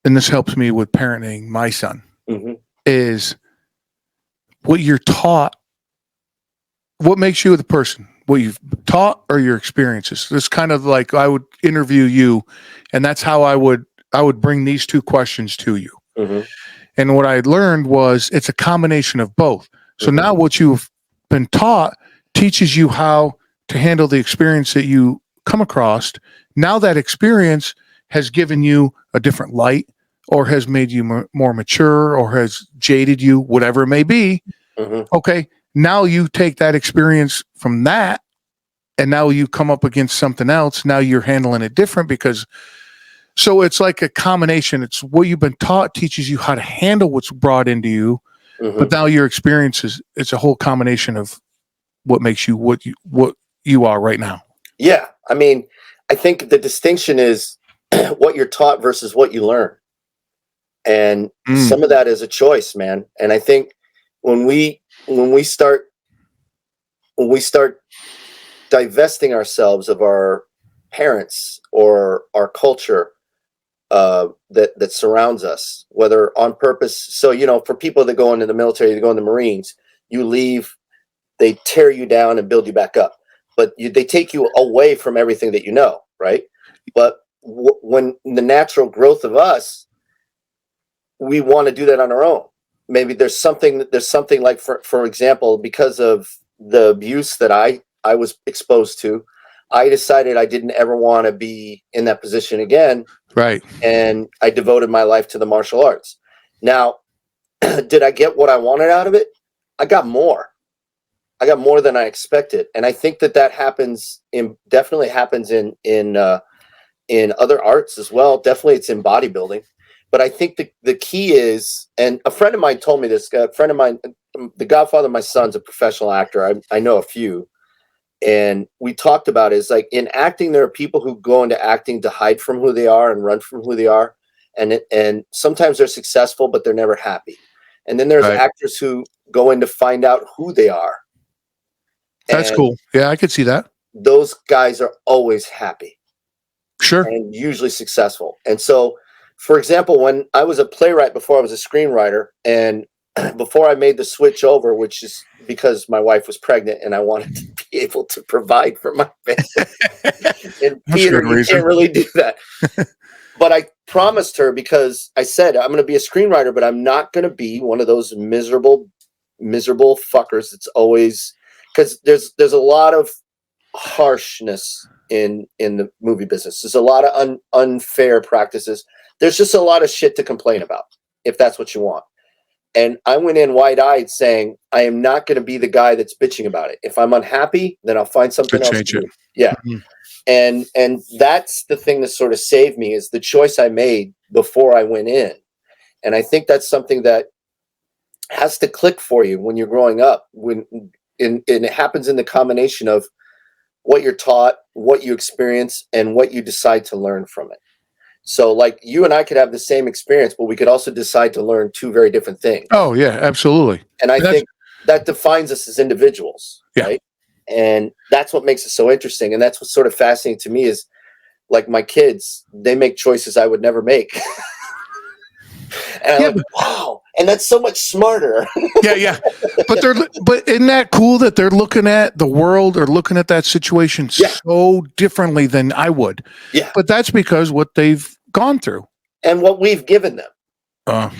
and this helps me with parenting my son, Hmm. is what you're taught, what makes you the person, what you've taught or your experiences. It's kind of like I would interview you, and that's how I would bring these two questions to you. Hmm. And what I learned was it's a combination of both. So Hmm. now what you've been taught teaches you how to handle the experience that you come across. Now that experience has given you a different light, or has made you more mature, or has jaded you, whatever it may be. Hmm. Okay. Now you take that experience from that, and now you come up against something else. Now you're handling it different because, so it's like a combination. It's what you've been taught teaches you how to handle what's brought into you, Hmm. but now your experiences, it's a whole combination of what makes you what you are right now. Yeah. I mean, I think the distinction is what you're taught versus what you learn. And Mm, some of that is a choice, man. And I think when we when we start when we start divesting ourselves of our parents or our culture, that surrounds us, whether on purpose. So, you know, for people that go into the military, they go in the Marines, you leave, they tear you down and build you back up, but they take you away from everything that you know, right? But when the natural growth of us, we want to do that on our own. Maybe there's something like, for example, because of the abuse that I was exposed to, I decided I didn't ever want to be in that position again, right. and I devoted my life to the martial arts. Now, did I get what I wanted out of it? I got more. I got more than I expected, and I think that definitely happens in other arts as well. Definitely, it's in bodybuilding, but I think the key is, and a friend of mine told me this. A friend of mine, the godfather of my son's a professional actor. I know a few, and we talked about is like in acting, there are people who go into acting to hide from who they are and run from who they are, and sometimes they're successful, but they're never happy. And then there's Right. actors who go in to find out who they are, That's and cool. Yeah, I could see that. those guys are always happy Sure. and usually successful. And so, for example, when I was a playwright before I was a screenwriter, and before I made the switch over, which is because my wife was pregnant and I wanted to be able to provide for my family. In That's a theater, good you reason. can't really do that. But I promised her, because I said I'm going to be a screenwriter, but I'm not going to be one of those miserable fuckers. That's always, because there's a lot of harshness in the movie business. There's a lot of unfair practices. There's just a lot of shit to complain about, if that's what you want. And I went in wide-eyed saying, I am not going to be the guy that's bitching about it. If I'm unhappy, then I'll find To something else to change it. do. Yeah. Mhm. And that's the thing that sort of saved me, is the choice I made before I went in. And I think that's something that has to click for you when you're growing up, and it happens in the combination of what you're taught, what you experience, and what you decide to learn from it. So like you and I could have the same experience, but we could also decide to learn two very different things. Oh yeah, absolutely. And I And that's think that defines us as individuals, yeah. right? And that's what makes it so interesting. And that's what's sort of fascinating to me is, like, my kids, they make choices I would never make. And I'm Yeah, like, wow. And that's so much smarter. yeah, yeah. But isn't that cool that they're looking at the world or looking at that situation so differently than I would? Yeah. But that's because what they've gone through. And what we've given them.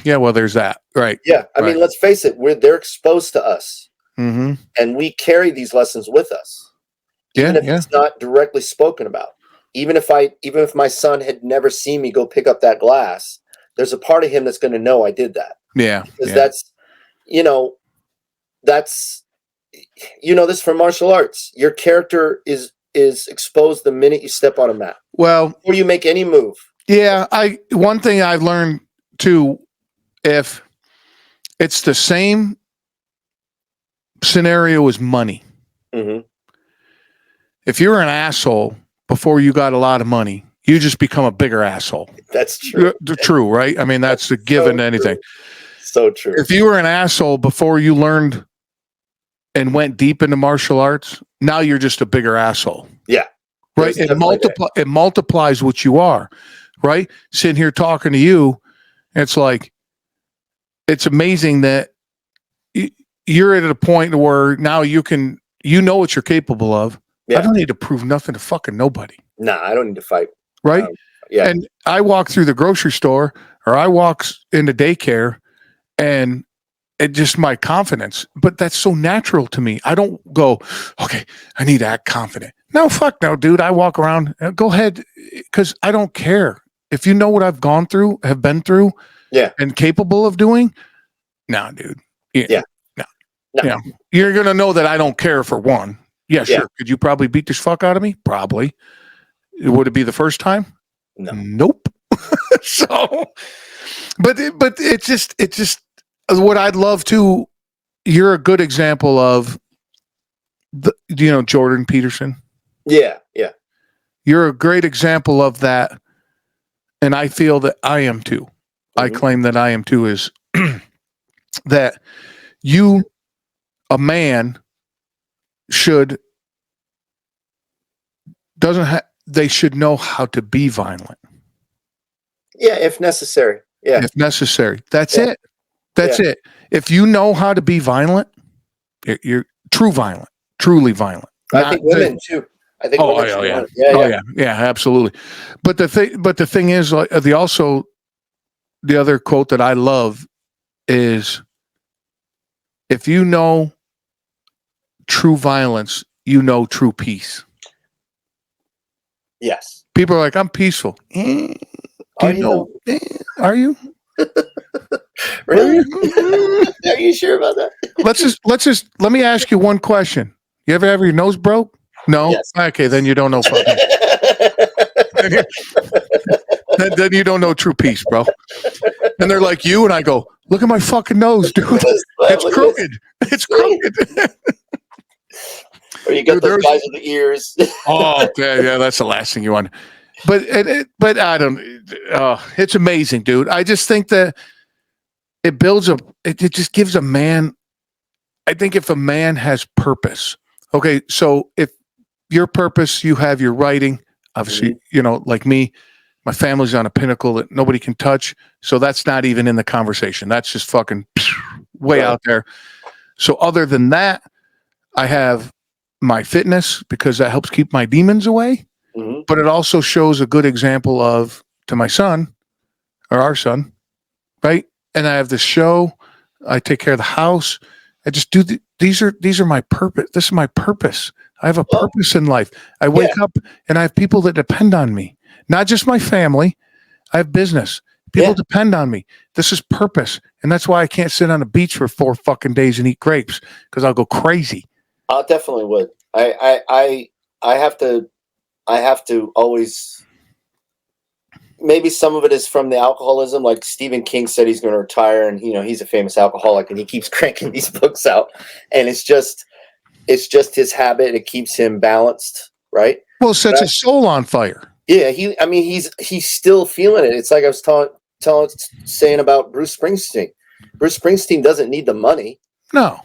Yeah, well, there's that. Right. Yeah. I mean, let's face it, they're exposed to us. Mm-hmm. And we carry these lessons with us. Even if it's not directly spoken about. Even if my son had never seen me go pick up that glass, there's a part of him that's going to know I did that. Yeah. Because that's this from martial arts. Your character is exposed the minute you step on a mat. Well, before you make any move. Yeah, one thing I've learned too, if it's the same scenario as money. Mm-hmm. If you're an asshole before you got a lot of money, you just become a bigger asshole. That's true. True, right? I mean, that's a given to anything. So true. If you were an asshole before you learned and went deep into martial arts, now you're just a bigger asshole. Yeah. Right? It multiplies what you are. Right? Sitting here talking to you, it's like, it's amazing that you're at a point where now you know what you're capable of. Yeah. I don't need to prove nothing to fucking nobody. Nah, I don't need to fight. Right? Yeah. And I walk through the grocery store or I walk into daycare and it just my confidence, but that's so natural to me. I don't go, okay, I need to act confident. No, fuck no, dude. I walk around, go ahead, because I don't care. If you know what I've gone through, have been through, and capable of doing, nah, dude. No. Yeah. You're going to know that I don't care for one. Yeah, sure. Could you probably beat the fuck out of me? Probably. Would it be the first time? No. Nope. So, but it's just what I'd love to, you're a good example of, Jordan Peterson? Yeah, yeah. You're a great example of that. And I feel that I am too. Mm-hmm. I claim that I am too, is that a man they should know how to be violent. Yeah, if necessary. Yeah. If necessary. That's it. That's it. If you know how to be violent, you're truly violent. I think women too. I think. Yeah, absolutely. But the thing is, the other quote that I love is, if you know true violence, you know true peace. Yes. People are like, I'm peaceful. Are you? Are you? Really? Are you sure about that? Let me ask you one question. You ever have your nose broke? No? Yes. Okay, then you don't know fucking. then you don't know true peace, bro. And they're like, you, and I go, look at my fucking nose, dude. It's crooked. It's crooked. Or you got those guys with the ears. Okay, yeah, that's the last thing you want. But I don't. It's amazing, dude. I just think that it builds it just gives a man. I think if a man has purpose, okay. So if your purpose, you have your writing. Obviously, like me, my family's on a pinnacle that nobody can touch. So that's not even in the conversation. That's just fucking way out there. So other than that, I have my fitness because that helps keep my demons away. Mm-hmm. But it also shows a good example to my son or our son, right? And I have this show. I take care of the house. I just do these are my purpose. This is my purpose. I have a purpose in life. I wake up and I have people that depend on me, not just my family. I have business. People depend on me. This is purpose. And that's why I can't sit on a beach for 4 fucking days and eat grapes, because I'll go crazy. I definitely would. I have to always, maybe some of it is from the alcoholism. Like Stephen King said, he's going to retire, and he's a famous alcoholic, and he keeps cranking these books out, and it's just his habit. It keeps him balanced, right? Well, it sets his soul on fire. Yeah, he's still feeling it. It's like I was saying about Bruce Springsteen. Bruce Springsteen doesn't need the money. No.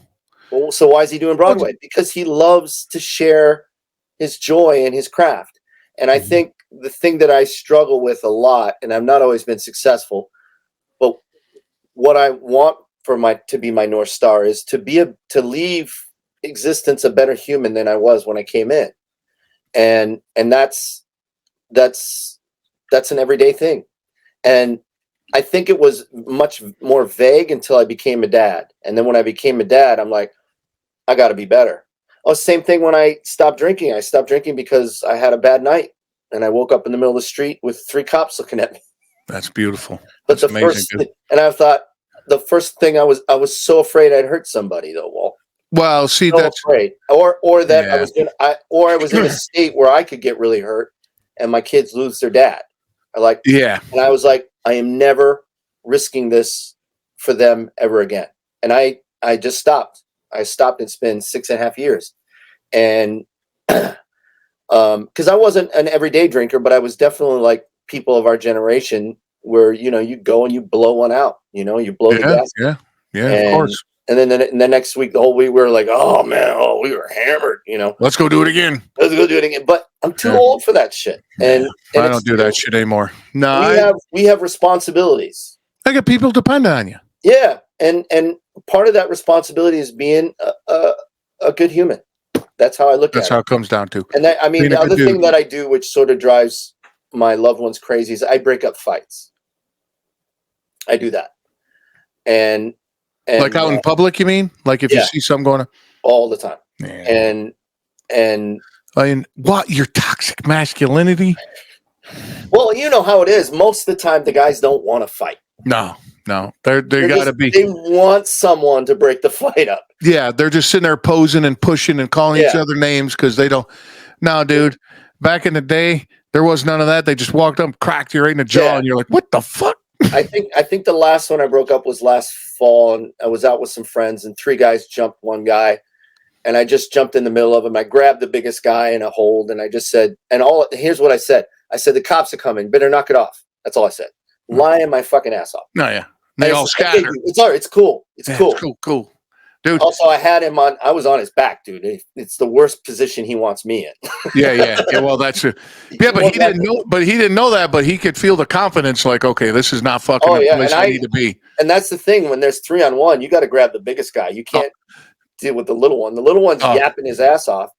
Well, so why is he doing Broadway? Because he loves to share his joy in his craft. And I think the thing that I struggle with a lot, and I've not always been successful, but what I want to be my North Star is to leave existence a better human than I was when I came in. And that's an everyday thing. And I think it was much more vague until I became a dad. And then when I became a dad, I'm like, I got to be better. Oh, same thing when I stopped drinking. I stopped drinking because I had a bad night and I woke up in the middle of the street with 3 cops looking at me. That's beautiful. But That's amazing, and I thought the first thing I was so afraid I'd hurt somebody though, Walt. Well, see, So that's afraid. Or that Yeah. I was in a state where I could get really hurt and my kids lose their dad. And I was like, I am never risking this for them ever again. And I just stopped. I stopped. It's been 6.5 years. And because I wasn't an everyday drinker, but I was definitely like people of our generation where, you go and you blow one out, you blow the gas. Yeah, of course. And then the next week, the whole week, we were like, oh man, we were hammered, Let's go do it again. Let's go do it again. But I'm too old for that shit. And I don't do that shit anymore. No, we have responsibilities. I got people depending on you. Yeah. And part of that responsibility is being a good human. That's how I look at it. That's how it comes down to. And the other thing that I do, which sort of drives my loved ones crazy, is I break up fights. I do that. And like out in public, you mean? Like if you see something going on? All the time. Yeah. And I mean, what? Your toxic masculinity? Well, you know how it is. Most of the time, the guys don't want to fight. No. They got to be. They want someone to break the fight up. Yeah, they're just sitting there posing and pushing and calling each other names because they don't. No, dude. Back in the day, there was none of that. They just walked up, cracked you right in the jaw, and you're like, "What the fuck?" I think the last one I broke up was last fall, and I was out with some friends, and 3 guys jumped one guy, and I just jumped in the middle of him. I grabbed the biggest guy in a hold, and I just said, here's what I said. I said, the cops are coming. Better knock it off. That's all I said. Lying my fucking ass off. No, yeah. They all scatter. It's all right. It's cool. It's cool. Cool. Dude. Also, I was on his back, dude. It's the worst position he wants me in. Yeah. Well, that's it. Yeah, but he didn't know that, but he could feel the confidence like, okay, this is not fucking the place I need to be. And that's the thing. When there's 3-on-1, you got to grab the biggest guy. You can't deal with the little one. The little one's yapping his ass off.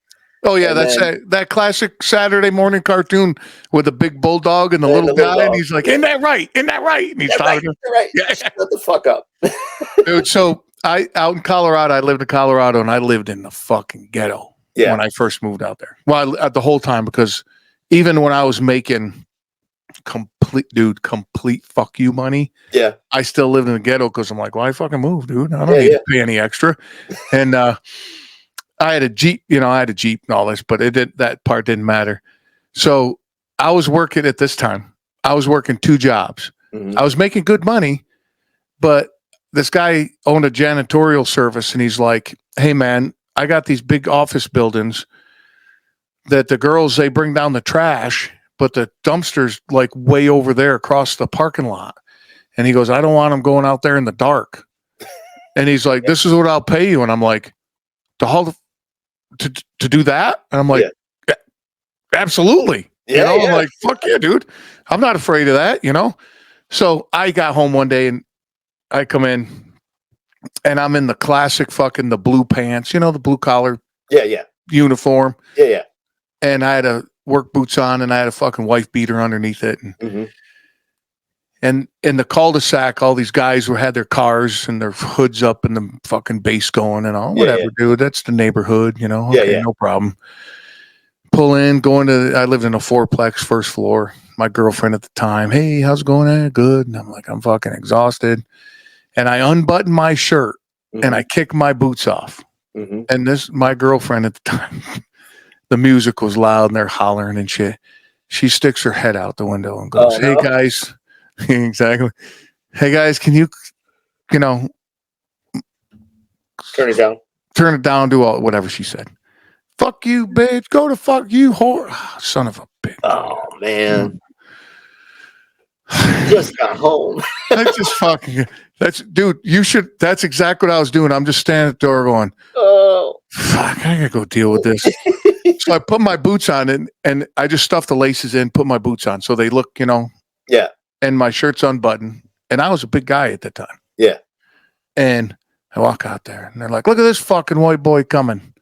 Oh, yeah, that's that classic Saturday morning cartoon with the big bulldog and the little guy, and he's like, "Isn't that right? Isn't that right?" And he's talking. Right. Yeah. Shut the fuck up. Dude, so out in Colorado, I lived in Colorado, and I lived in the fucking ghetto when I first moved out there. Well, the whole time, because even when I was making complete fuck you money, I still lived in the ghetto because I'm like, well, I fucking moved, dude. I don't need to pay any extra. And I had a Jeep, and all this, but that part didn't matter. So I was working at this time. I was working 2 jobs. Mm-hmm. I was making good money, but this guy owned a janitorial service, and he's like, "Hey man, I got these big office buildings that the girls, they bring down the trash, but the dumpster's like way over there across the parking lot." And he goes, "I don't want them going out there in the dark." And he's like, "This is what I'll pay you." And I'm like, to do that? And I'm like, absolutely. I'm like, fuck yeah, dude. I'm not afraid of that, So I got home one day and I come in and I'm in the classic fucking the blue pants, the blue collar uniform. Yeah. And I had a work boots on and I had a fucking wife beater underneath it. And in the cul-de-sac, all these guys had their cars and their hoods up and the fucking bass going and all. Whatever, dude. That's the neighborhood, Okay, no problem. Pull in, I lived in a 4-plex, first floor. My girlfriend at the time, "Hey, how's it going? Good." And I'm like, I'm fucking exhausted. And I unbutton my shirt and I kick my boots off. And my girlfriend at the time, the music was loud and they're hollering and shit. She sticks her head out the window and goes, "Hey guys." Exactly. "Hey guys, can you turn it down, do all whatever she said." "Fuck you, bitch. Go to fuck you, whore." Son of a bitch. Oh man. Just got home. That's exactly what I was doing. I'm just standing at the door going, fuck, I gotta go deal with this. So I put my boots on and I just stuffed the laces in, put my boots on so they look, and my shirt's unbuttoned. And I was a big guy at that time. Yeah. And I walk out there and they're like, look at this fucking white boy coming.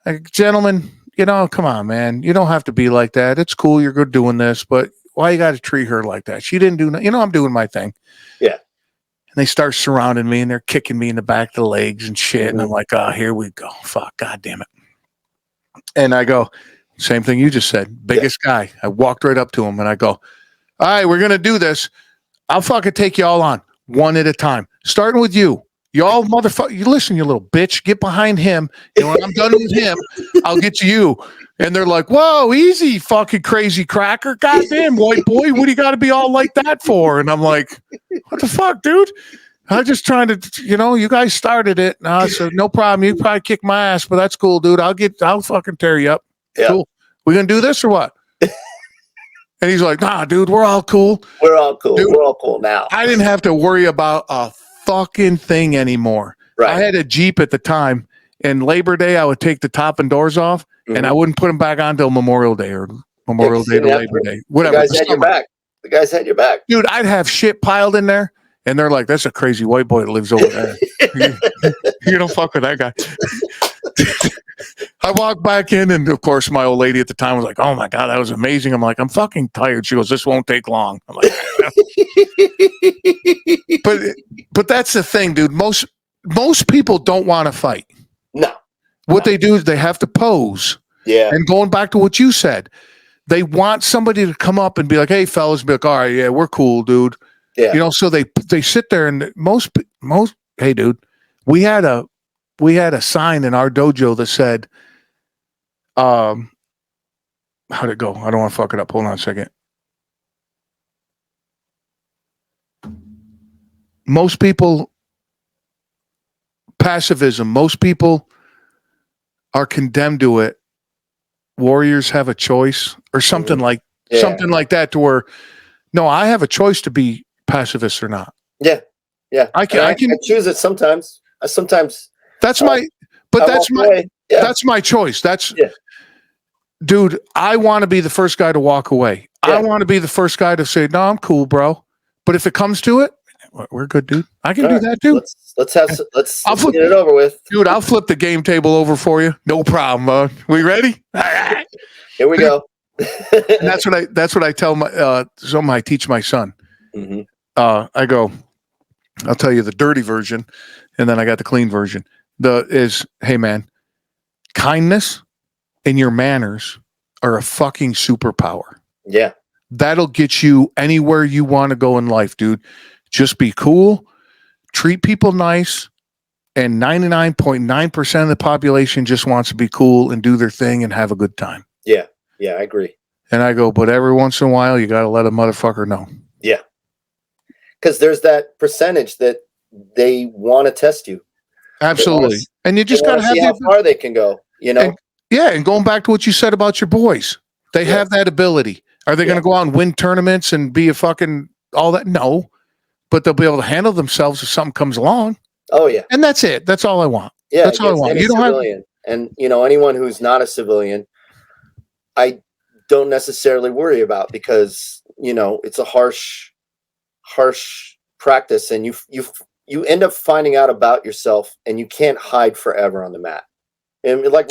Like, gentlemen, come on, man. You don't have to be like that. It's cool. You're good doing this, but why you got to treat her like that? She didn't do, I'm doing my thing. Yeah. And they start surrounding me and they're kicking me in the back of the legs and shit. And I'm like, oh, here we go. Fuck, God damn it. And I go, same thing you just said. Biggest guy. I walked right up to him and I go, all right, we're going to do this. I'll fucking take you all on one at a time. Starting with you. Y'all motherfucker, you listen, you little bitch. Get behind him. And when I'm done with him, I'll get to you. And they're like, whoa, easy, fucking crazy cracker. Goddamn, white boy. What do you got to be all like that for? And I'm like, what the fuck, dude? I'm just trying to, you guys started it. So no problem. You probably kick my ass, but that's cool, dude. I'll fucking tear you up. Yeah. Cool. We gonna do this or what? And he's like, nah, dude, we're all cool. We're all cool. Dude, we're all cool now. I didn't have to worry about a fucking thing anymore. Right. I had a Jeep at the time, and Labor Day, I would take the top and doors off, and I wouldn't put them back on till Memorial Day or Memorial Day to Labor Day. Whatever. The guys had your back. The guys had your back. Dude, I'd have shit piled in there, and they're like, that's a crazy white boy that lives over there. You don't fuck with that guy. I walked back in, and of course, my old lady at the time was like, oh my God, that was amazing. I'm like, I'm fucking tired. She goes, this won't take long. I'm like, but that's the thing, dude. Most people don't want to fight. No. What they do is they have to pose. Yeah. And going back to what you said, they want somebody to come up and be like, hey, fellas, be like, all right, yeah, we're cool, dude. Yeah. So they sit there and most, hey, dude, we had a sign in our dojo that said, how'd it go? I don't want to fuck it up. Hold on a second. Most people, pacifism, most people are condemned to it. Warriors have a choice or something something like that, to where, no, I have a choice to be pacifist or not. Yeah. Yeah. I can choose it sometimes. That's my choice. Dude, I want to be the first guy to walk away. Yeah. I want to be the first guy to say, no, I'm cool, bro. But if it comes to it, we're good, dude. I can do that, dude. Let's get it over with. Dude, I'll flip the game table over for you. No problem. We ready? All right. Here we go. And that's what I tell something I teach my son. Mm-hmm. I go, I'll tell you the dirty version, and then I got the clean version. Hey man, kindness and your manners are a fucking superpower. Yeah. That'll get you anywhere you want to go in life, dude. Just be cool, treat people nice, and 99.9% of the population just wants to be cool and do their thing and have a good time. Yeah. Yeah, I agree. And I go, but every once in a while, you got to let a motherfucker know. Yeah. Because there's that percentage that they want to test you. Absolutely. And you just got to have how far they can go, And going back to what you said about your boys, they have that ability. Are they going to go out and win tournaments and be a fucking all that? No. But they'll be able to handle themselves if something comes along. Oh, yeah. And that's it. That's all I want. Yeah, that's all I want. You don't civilian. And, anyone who's not a civilian, I don't necessarily worry about, because, it's a harsh practice, and you end up finding out about yourself, and you can't hide forever on the mat. And like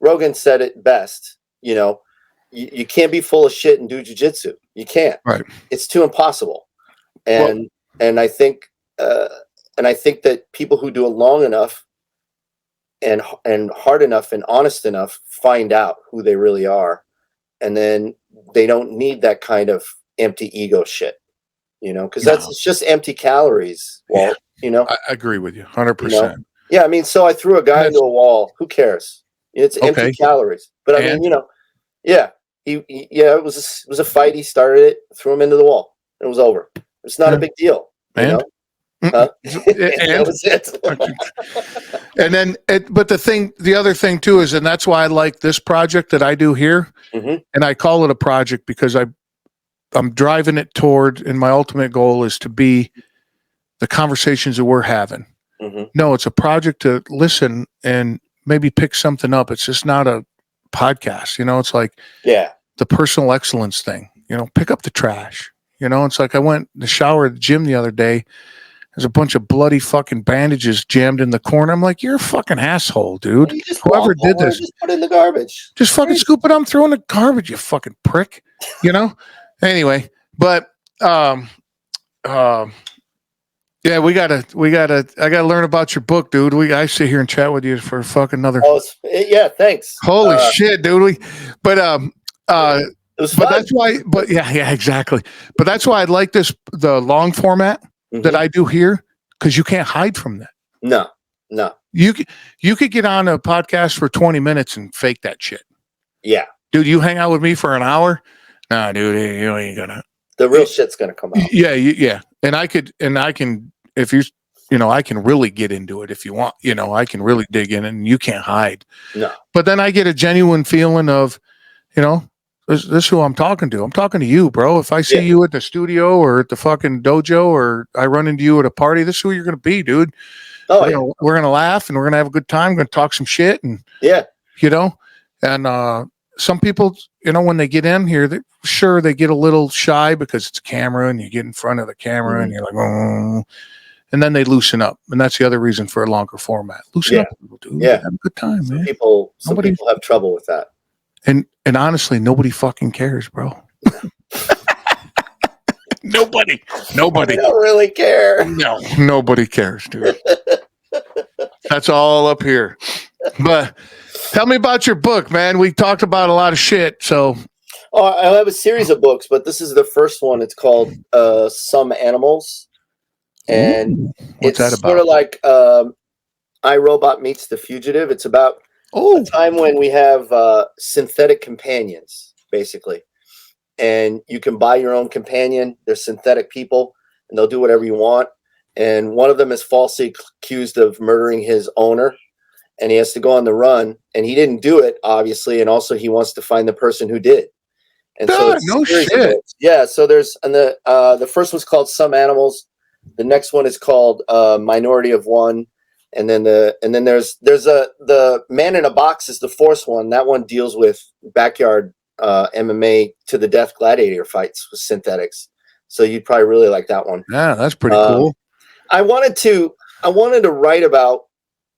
Rogan said it best, you can't be full of shit and do jujitsu. You can't. Right. It's too impossible. And I think that people who do it long enough and hard enough and honest enough find out who they really are, and then they don't need that kind of empty ego shit, because it's just empty calories. Walt, I agree with you 100%. Yeah, I mean, so I threw a guy into a wall. Who cares? It's empty calories. But I mean, it was a fight. He started it, threw him into the wall. It was over. It's not a big deal. And that was it. And then, but the other thing too is, and that's why I like this project that I do here, and I call it a project because I'm driving it toward, and my ultimate goal is to be the conversations that we're having. Mm-hmm. No, it's a project to listen and maybe pick something up. It's just not a podcast. It's like the personal excellence thing. Pick up the trash. It's like I went in the shower at the gym the other day, There's a bunch of bloody fucking bandages jammed in the corner. I'm like, you're a fucking asshole, dude. You just Whoever did this, just put it in the garbage. just fucking scoop it up and throw it in the garbage, you fucking prick. You know? Anyway, but yeah, I gotta learn about your book, dude. I sit here and chat with you for fucking another. Oh, yeah, thanks. Holy shit, dude. But it was fun. that's why. But yeah, exactly. But that's why I like the long format that I do here, because you can't hide from that. No. You could get on a podcast for 20 minutes and fake that shit. Yeah, dude. You hang out with me for an hour, nah, dude. You ain't gonna. The real shit's gonna come out. Yeah. And I can, if I can really get into it if you want. I can really dig in, and you can't hide. No. But then I get a genuine feeling of, this is who I'm talking to. I'm talking to you, bro. If I see you at the studio or at the fucking dojo, or I run into you at a party, this is who you're going to be, dude. Oh, we're going to laugh, and we're going to have a good time. We're going to talk some shit. And, and some people, when they get in here, they get a little shy because it's a camera and you get in front of the camera and you're like, oh, and then they loosen up. And that's the other reason for a longer format. Loosen up, dude. Yeah. Have a good time, man. Some people have trouble with that. And honestly, nobody fucking cares, bro. Nobody. I don't really care. No, nobody cares, dude. That's all up here. But tell me about your book, man. We talked about a lot of shit. So, I have a series of books, but this is the first one. It's called Some Animals, and what's that about? Sort of like iRobot meets The Fugitive. It's about a time when we have synthetic companions, basically, and you can buy your own companion. They're synthetic people, and they'll do whatever you want. And one of them is falsely accused of murdering his owner, and he has to go on the run. And he didn't do it, obviously, and also he wants to find the person who did. And so no shit. Yeah. So there's the first one's called Some Animals. The next one is called Minority of One. And then there's the Man in a Box is the fourth one. That one deals with backyard MMA to the death gladiator fights with synthetics. So you'd probably really like that one. Yeah, that's pretty cool. I wanted to write about.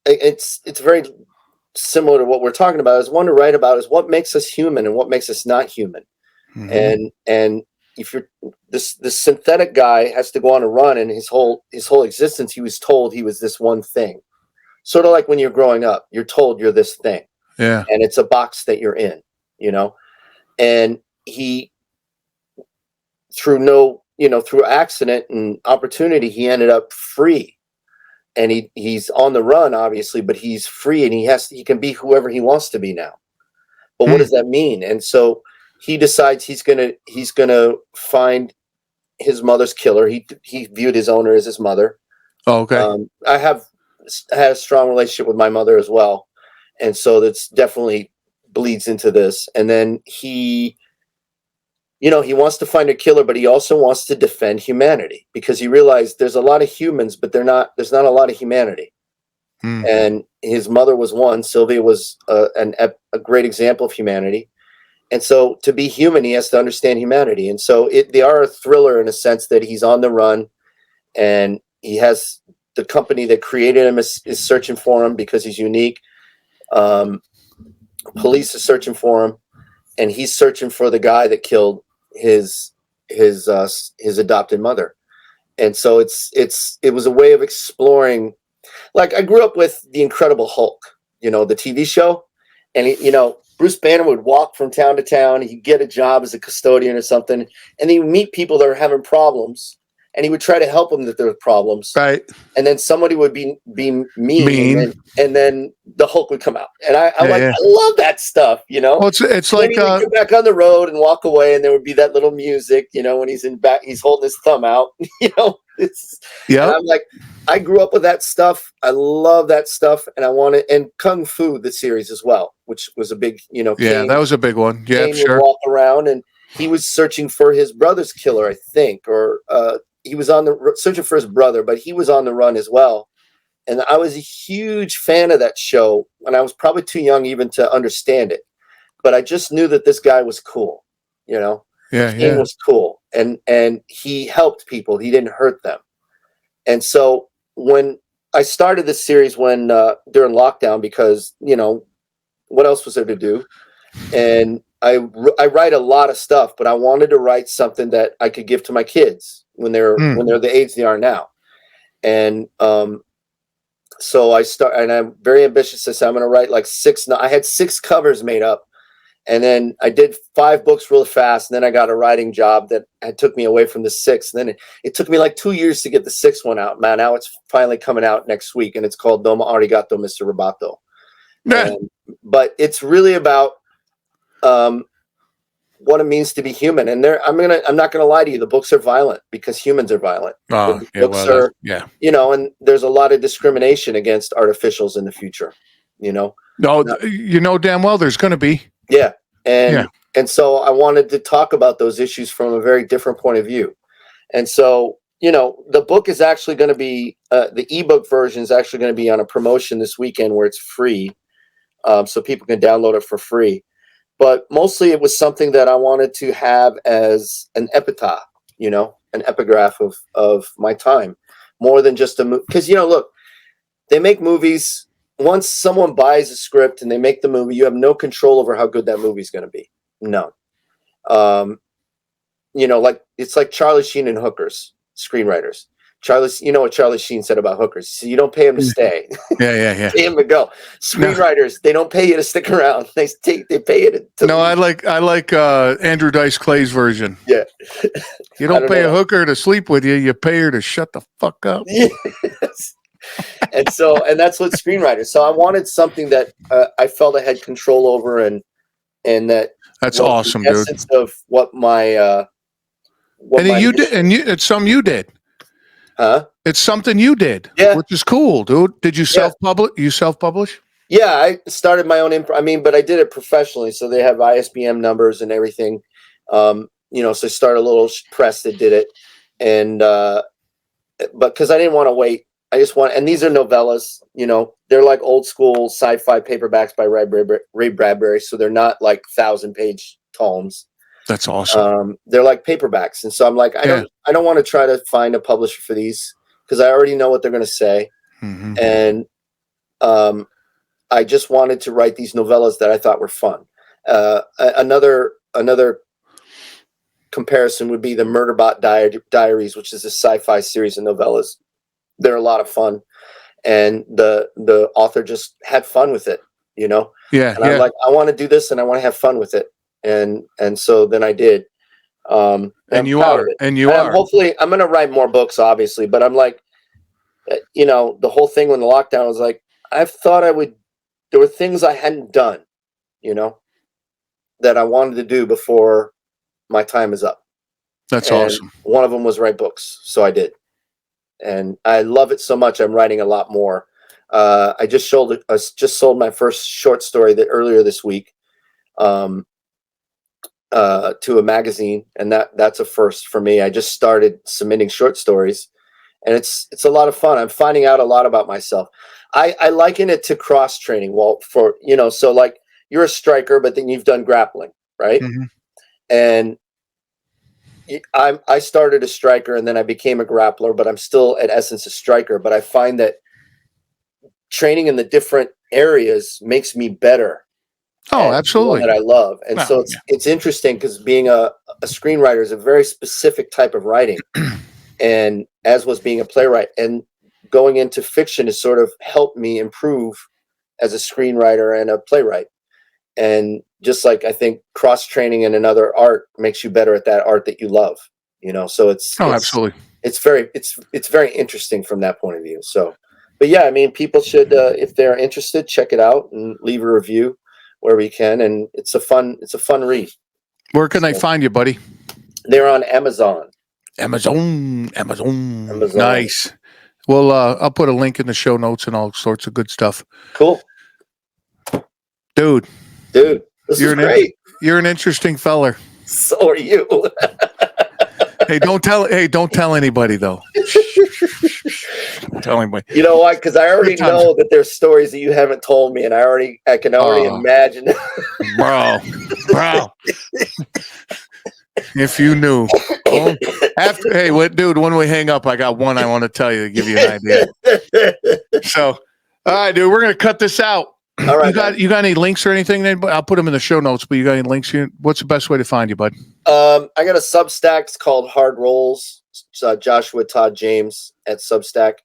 It's very similar to what we're talking about. I wanted to write about is what makes us human and what makes us not human. Mm-hmm. And if you're this synthetic guy has to go on a run, and his whole existence, he was told he was this one thing. Sort of like when you're growing up, you're told you're this thing. Yeah. And it's a box that you're in, and he, through accident and opportunity, he ended up free, and he's on the run, obviously, but he's free, and he can be whoever he wants to be now. But what does that mean? And so he decides he's gonna find his mother's killer. He viewed his owner as his mother. Oh, okay. I have had a strong relationship with my mother as well, and so that's definitely bleeds into this. And then he wants to find a killer, but he also wants to defend humanity, because he realized there's a lot of humans, but there's not a lot of humanity. And his mother was one. Sylvia was a great example of humanity. And so to be human, he has to understand humanity. And so they are a thriller in a sense that he's on the run, and he has the company that created him is searching for him because he's unique. Police is searching for him, and he's searching for the guy that killed his adopted mother. And so it was a way of exploring. Like, I grew up with The Incredible Hulk, the TV show, and Bruce Banner would walk from town to town. He'd get a job as a custodian or something, and he would meet people that are having problems, and he would try to help them that there were problems. Right. And then somebody would be mean. And then the Hulk would come out. And I love that stuff, Well, it's like he would go back on the road and walk away, and there would be that little music, when he's in back, he's holding his thumb out, And I'm like, I grew up with that stuff. I love that stuff, and and Kung Fu, the series as well, which was a big, that was a big one. Yeah, Kane sure. would walk around, and he was searching for his brother's killer, I think, or he was searching for his brother, but he was on the run as well. And I was a huge fan of that show, and I was probably too young even to understand it, but I just knew that this guy was cool, Yeah, Kane was cool, and he helped people. He didn't hurt them. And so when I started this series when during lockdown, because what else was there to do? And I write a lot of stuff, but I wanted to write something that I could give to my kids when they're the age they are now. And so and I'm very ambitious. I said I'm going to write like 6. I had 6 covers made up, and then I did 5 books real fast. And then I got a writing job that took me away from the 6. And then it took me like 2 years to get the 6th one out. Man, now it's finally coming out next week, and it's called Domo Arigato, Mr. Roboto. But it's really about what it means to be human. And I'm not gonna lie to you, the books are violent because humans are violent. Books are and there's a lot of discrimination against artificials in the future. No, damn well there's gonna be. Yeah. And so I wanted to talk about those issues from a very different point of view. And so, the book is actually going to be the ebook version is actually going to be on a promotion this weekend where it's free. So people can download it for free. But mostly it was something that I wanted to have as an epitaph, an epigraph of my time, more than just a movie. Because, look, they make movies. Once someone buys a script and they make the movie, you have no control over how good that movie is going to be. No. Like it's like Charlie Sheen and hookers, screenwriters. What Charlie Sheen said about hookers. So you don't pay them to stay. Yeah. Pay them to go. Screenwriters, they don't pay you to stick around. They pay you to No, leave. I like Andrew Dice Clay's version. Yeah. You don't pay a hooker to sleep with you. You pay her to shut the fuck up. Yes. And that's what screenwriters. So I wanted something that I felt I had control over, and that's awesome, the dude. essence of what my it's something you did. Huh? It's something you did, which is cool, dude. Did you self-publish? You self-publish? Yeah, I started my own. But I did it professionally, so they have ISBN numbers and everything. So I started a little press that did it, and but because I didn't want to wait, and these are novellas. They're like old school sci-fi paperbacks by Ray Bradbury, so they're not like 1,000-page tomes. That's awesome. They're like paperbacks, and so I'm like, I don't want to try to find a publisher for these because I already know what they're going to say, and I just wanted to write these novellas that I thought were fun. Another comparison would be the Murderbot Diaries, which is a sci-fi series of novellas. They're a lot of fun, and the author just had fun with it, I'm like, I want to do this, and I want to have fun with it. And so then I did. And you are. Hopefully, I'm going to write more books, obviously. But I'm like, the whole thing when the lockdown was like, I thought I would. There were things I hadn't done, that I wanted to do before my time is up. That's awesome. One of them was write books, so I did, and I love it so much. I'm writing a lot more. I just sold my first short story earlier this week. To a magazine, and that's a first for me. I just started submitting short stories, and it's a lot of fun. I'm finding out a lot about myself. I liken it to cross training. Well, so like you're a striker, but then you've done grappling, right? And I started a striker, and then I became a grappler, but I'm still at essence a striker. But I find that training in the different areas makes me better. Oh, absolutely. That I love. And it's interesting because being a screenwriter is a very specific type of writing. And as was being a playwright, and going into fiction has sort of helped me improve as a screenwriter and a playwright. And just like I think cross training in another art makes you better at that art that you love, so absolutely. It's very interesting from that point of view. So, but yeah, people should, if they're interested, check it out and leave a review where we can, and it's a fun read. Where can they find you, buddy? They're on Amazon. Amazon. Nice. Well, I'll put a link in the show notes and all sorts of good stuff. Cool. Dude, this is great. You're an interesting feller. So are you. Hey, don't tell anybody though. Don't tell anybody. You know why? Because I already know that there's stories that you haven't told me, and I can already imagine. bro. If you knew. Well, hey, dude, when we hang up, I got one I want to tell you to give you an idea. So, all right, dude, we're going to cut this out. All right. You got any links or anything? I'll put them in the show notes, but you got any links here? What's the best way to find you, bud? I got a Substack. It's called Hard Rolls. It's, Joshua Todd James at Substack.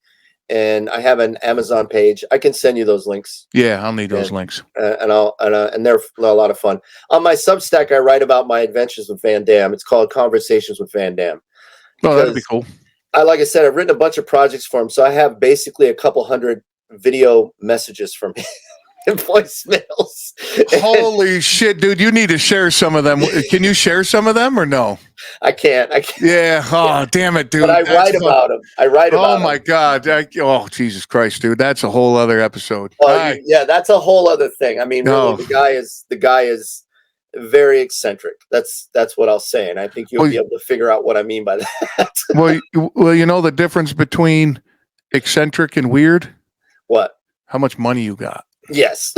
And I have an Amazon page. I can send you those links. Yeah, I'll need those links. And they're a lot of fun. On my Substack, I write about my adventures with Van Damme. It's called Conversations with Van Damme. Oh, that'd be cool. Like I said, I've written a bunch of projects for him, so I have basically a couple hundred video messages from him. And voicemails. Holy shit, dude! You need to share some of them. Can you share some of them or no? I can't. Yeah. Oh, damn it, dude! But I write about them. Oh my God! Oh, Jesus Christ, dude! That's a whole other episode. Well, yeah, that's a whole other thing. I mean, really, the guy is very eccentric. That's what I'll say, and I think you'll be able to figure out what I mean by that. well, you know the difference between eccentric and weird? What? How much money you got? Yes.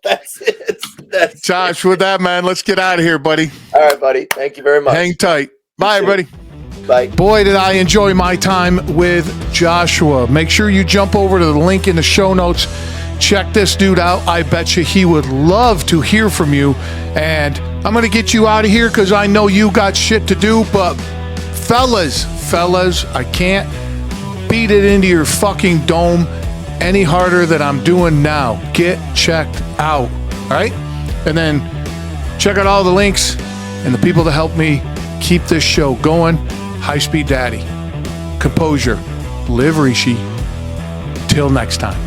That's it. Josh, with that, man, let's get out of here, buddy. All right, buddy. Thank you very much. Hang tight. Bye, everybody. Bye. Boy, did I enjoy my time with Joshua. Make sure you jump over to the link in the show notes. Check this dude out. I bet you he would love to hear from you. And I'm going to get you out of here because I know you got shit to do. But fellas, I can't beat it into your fucking dome any harder than I'm doing now. Get checked out. All right? And then check out all the links and the people that help me keep this show going. High Speed Daddy, Composure, Live Rishi. Till next time.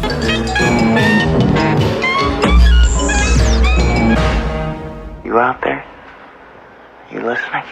You out there? You listening?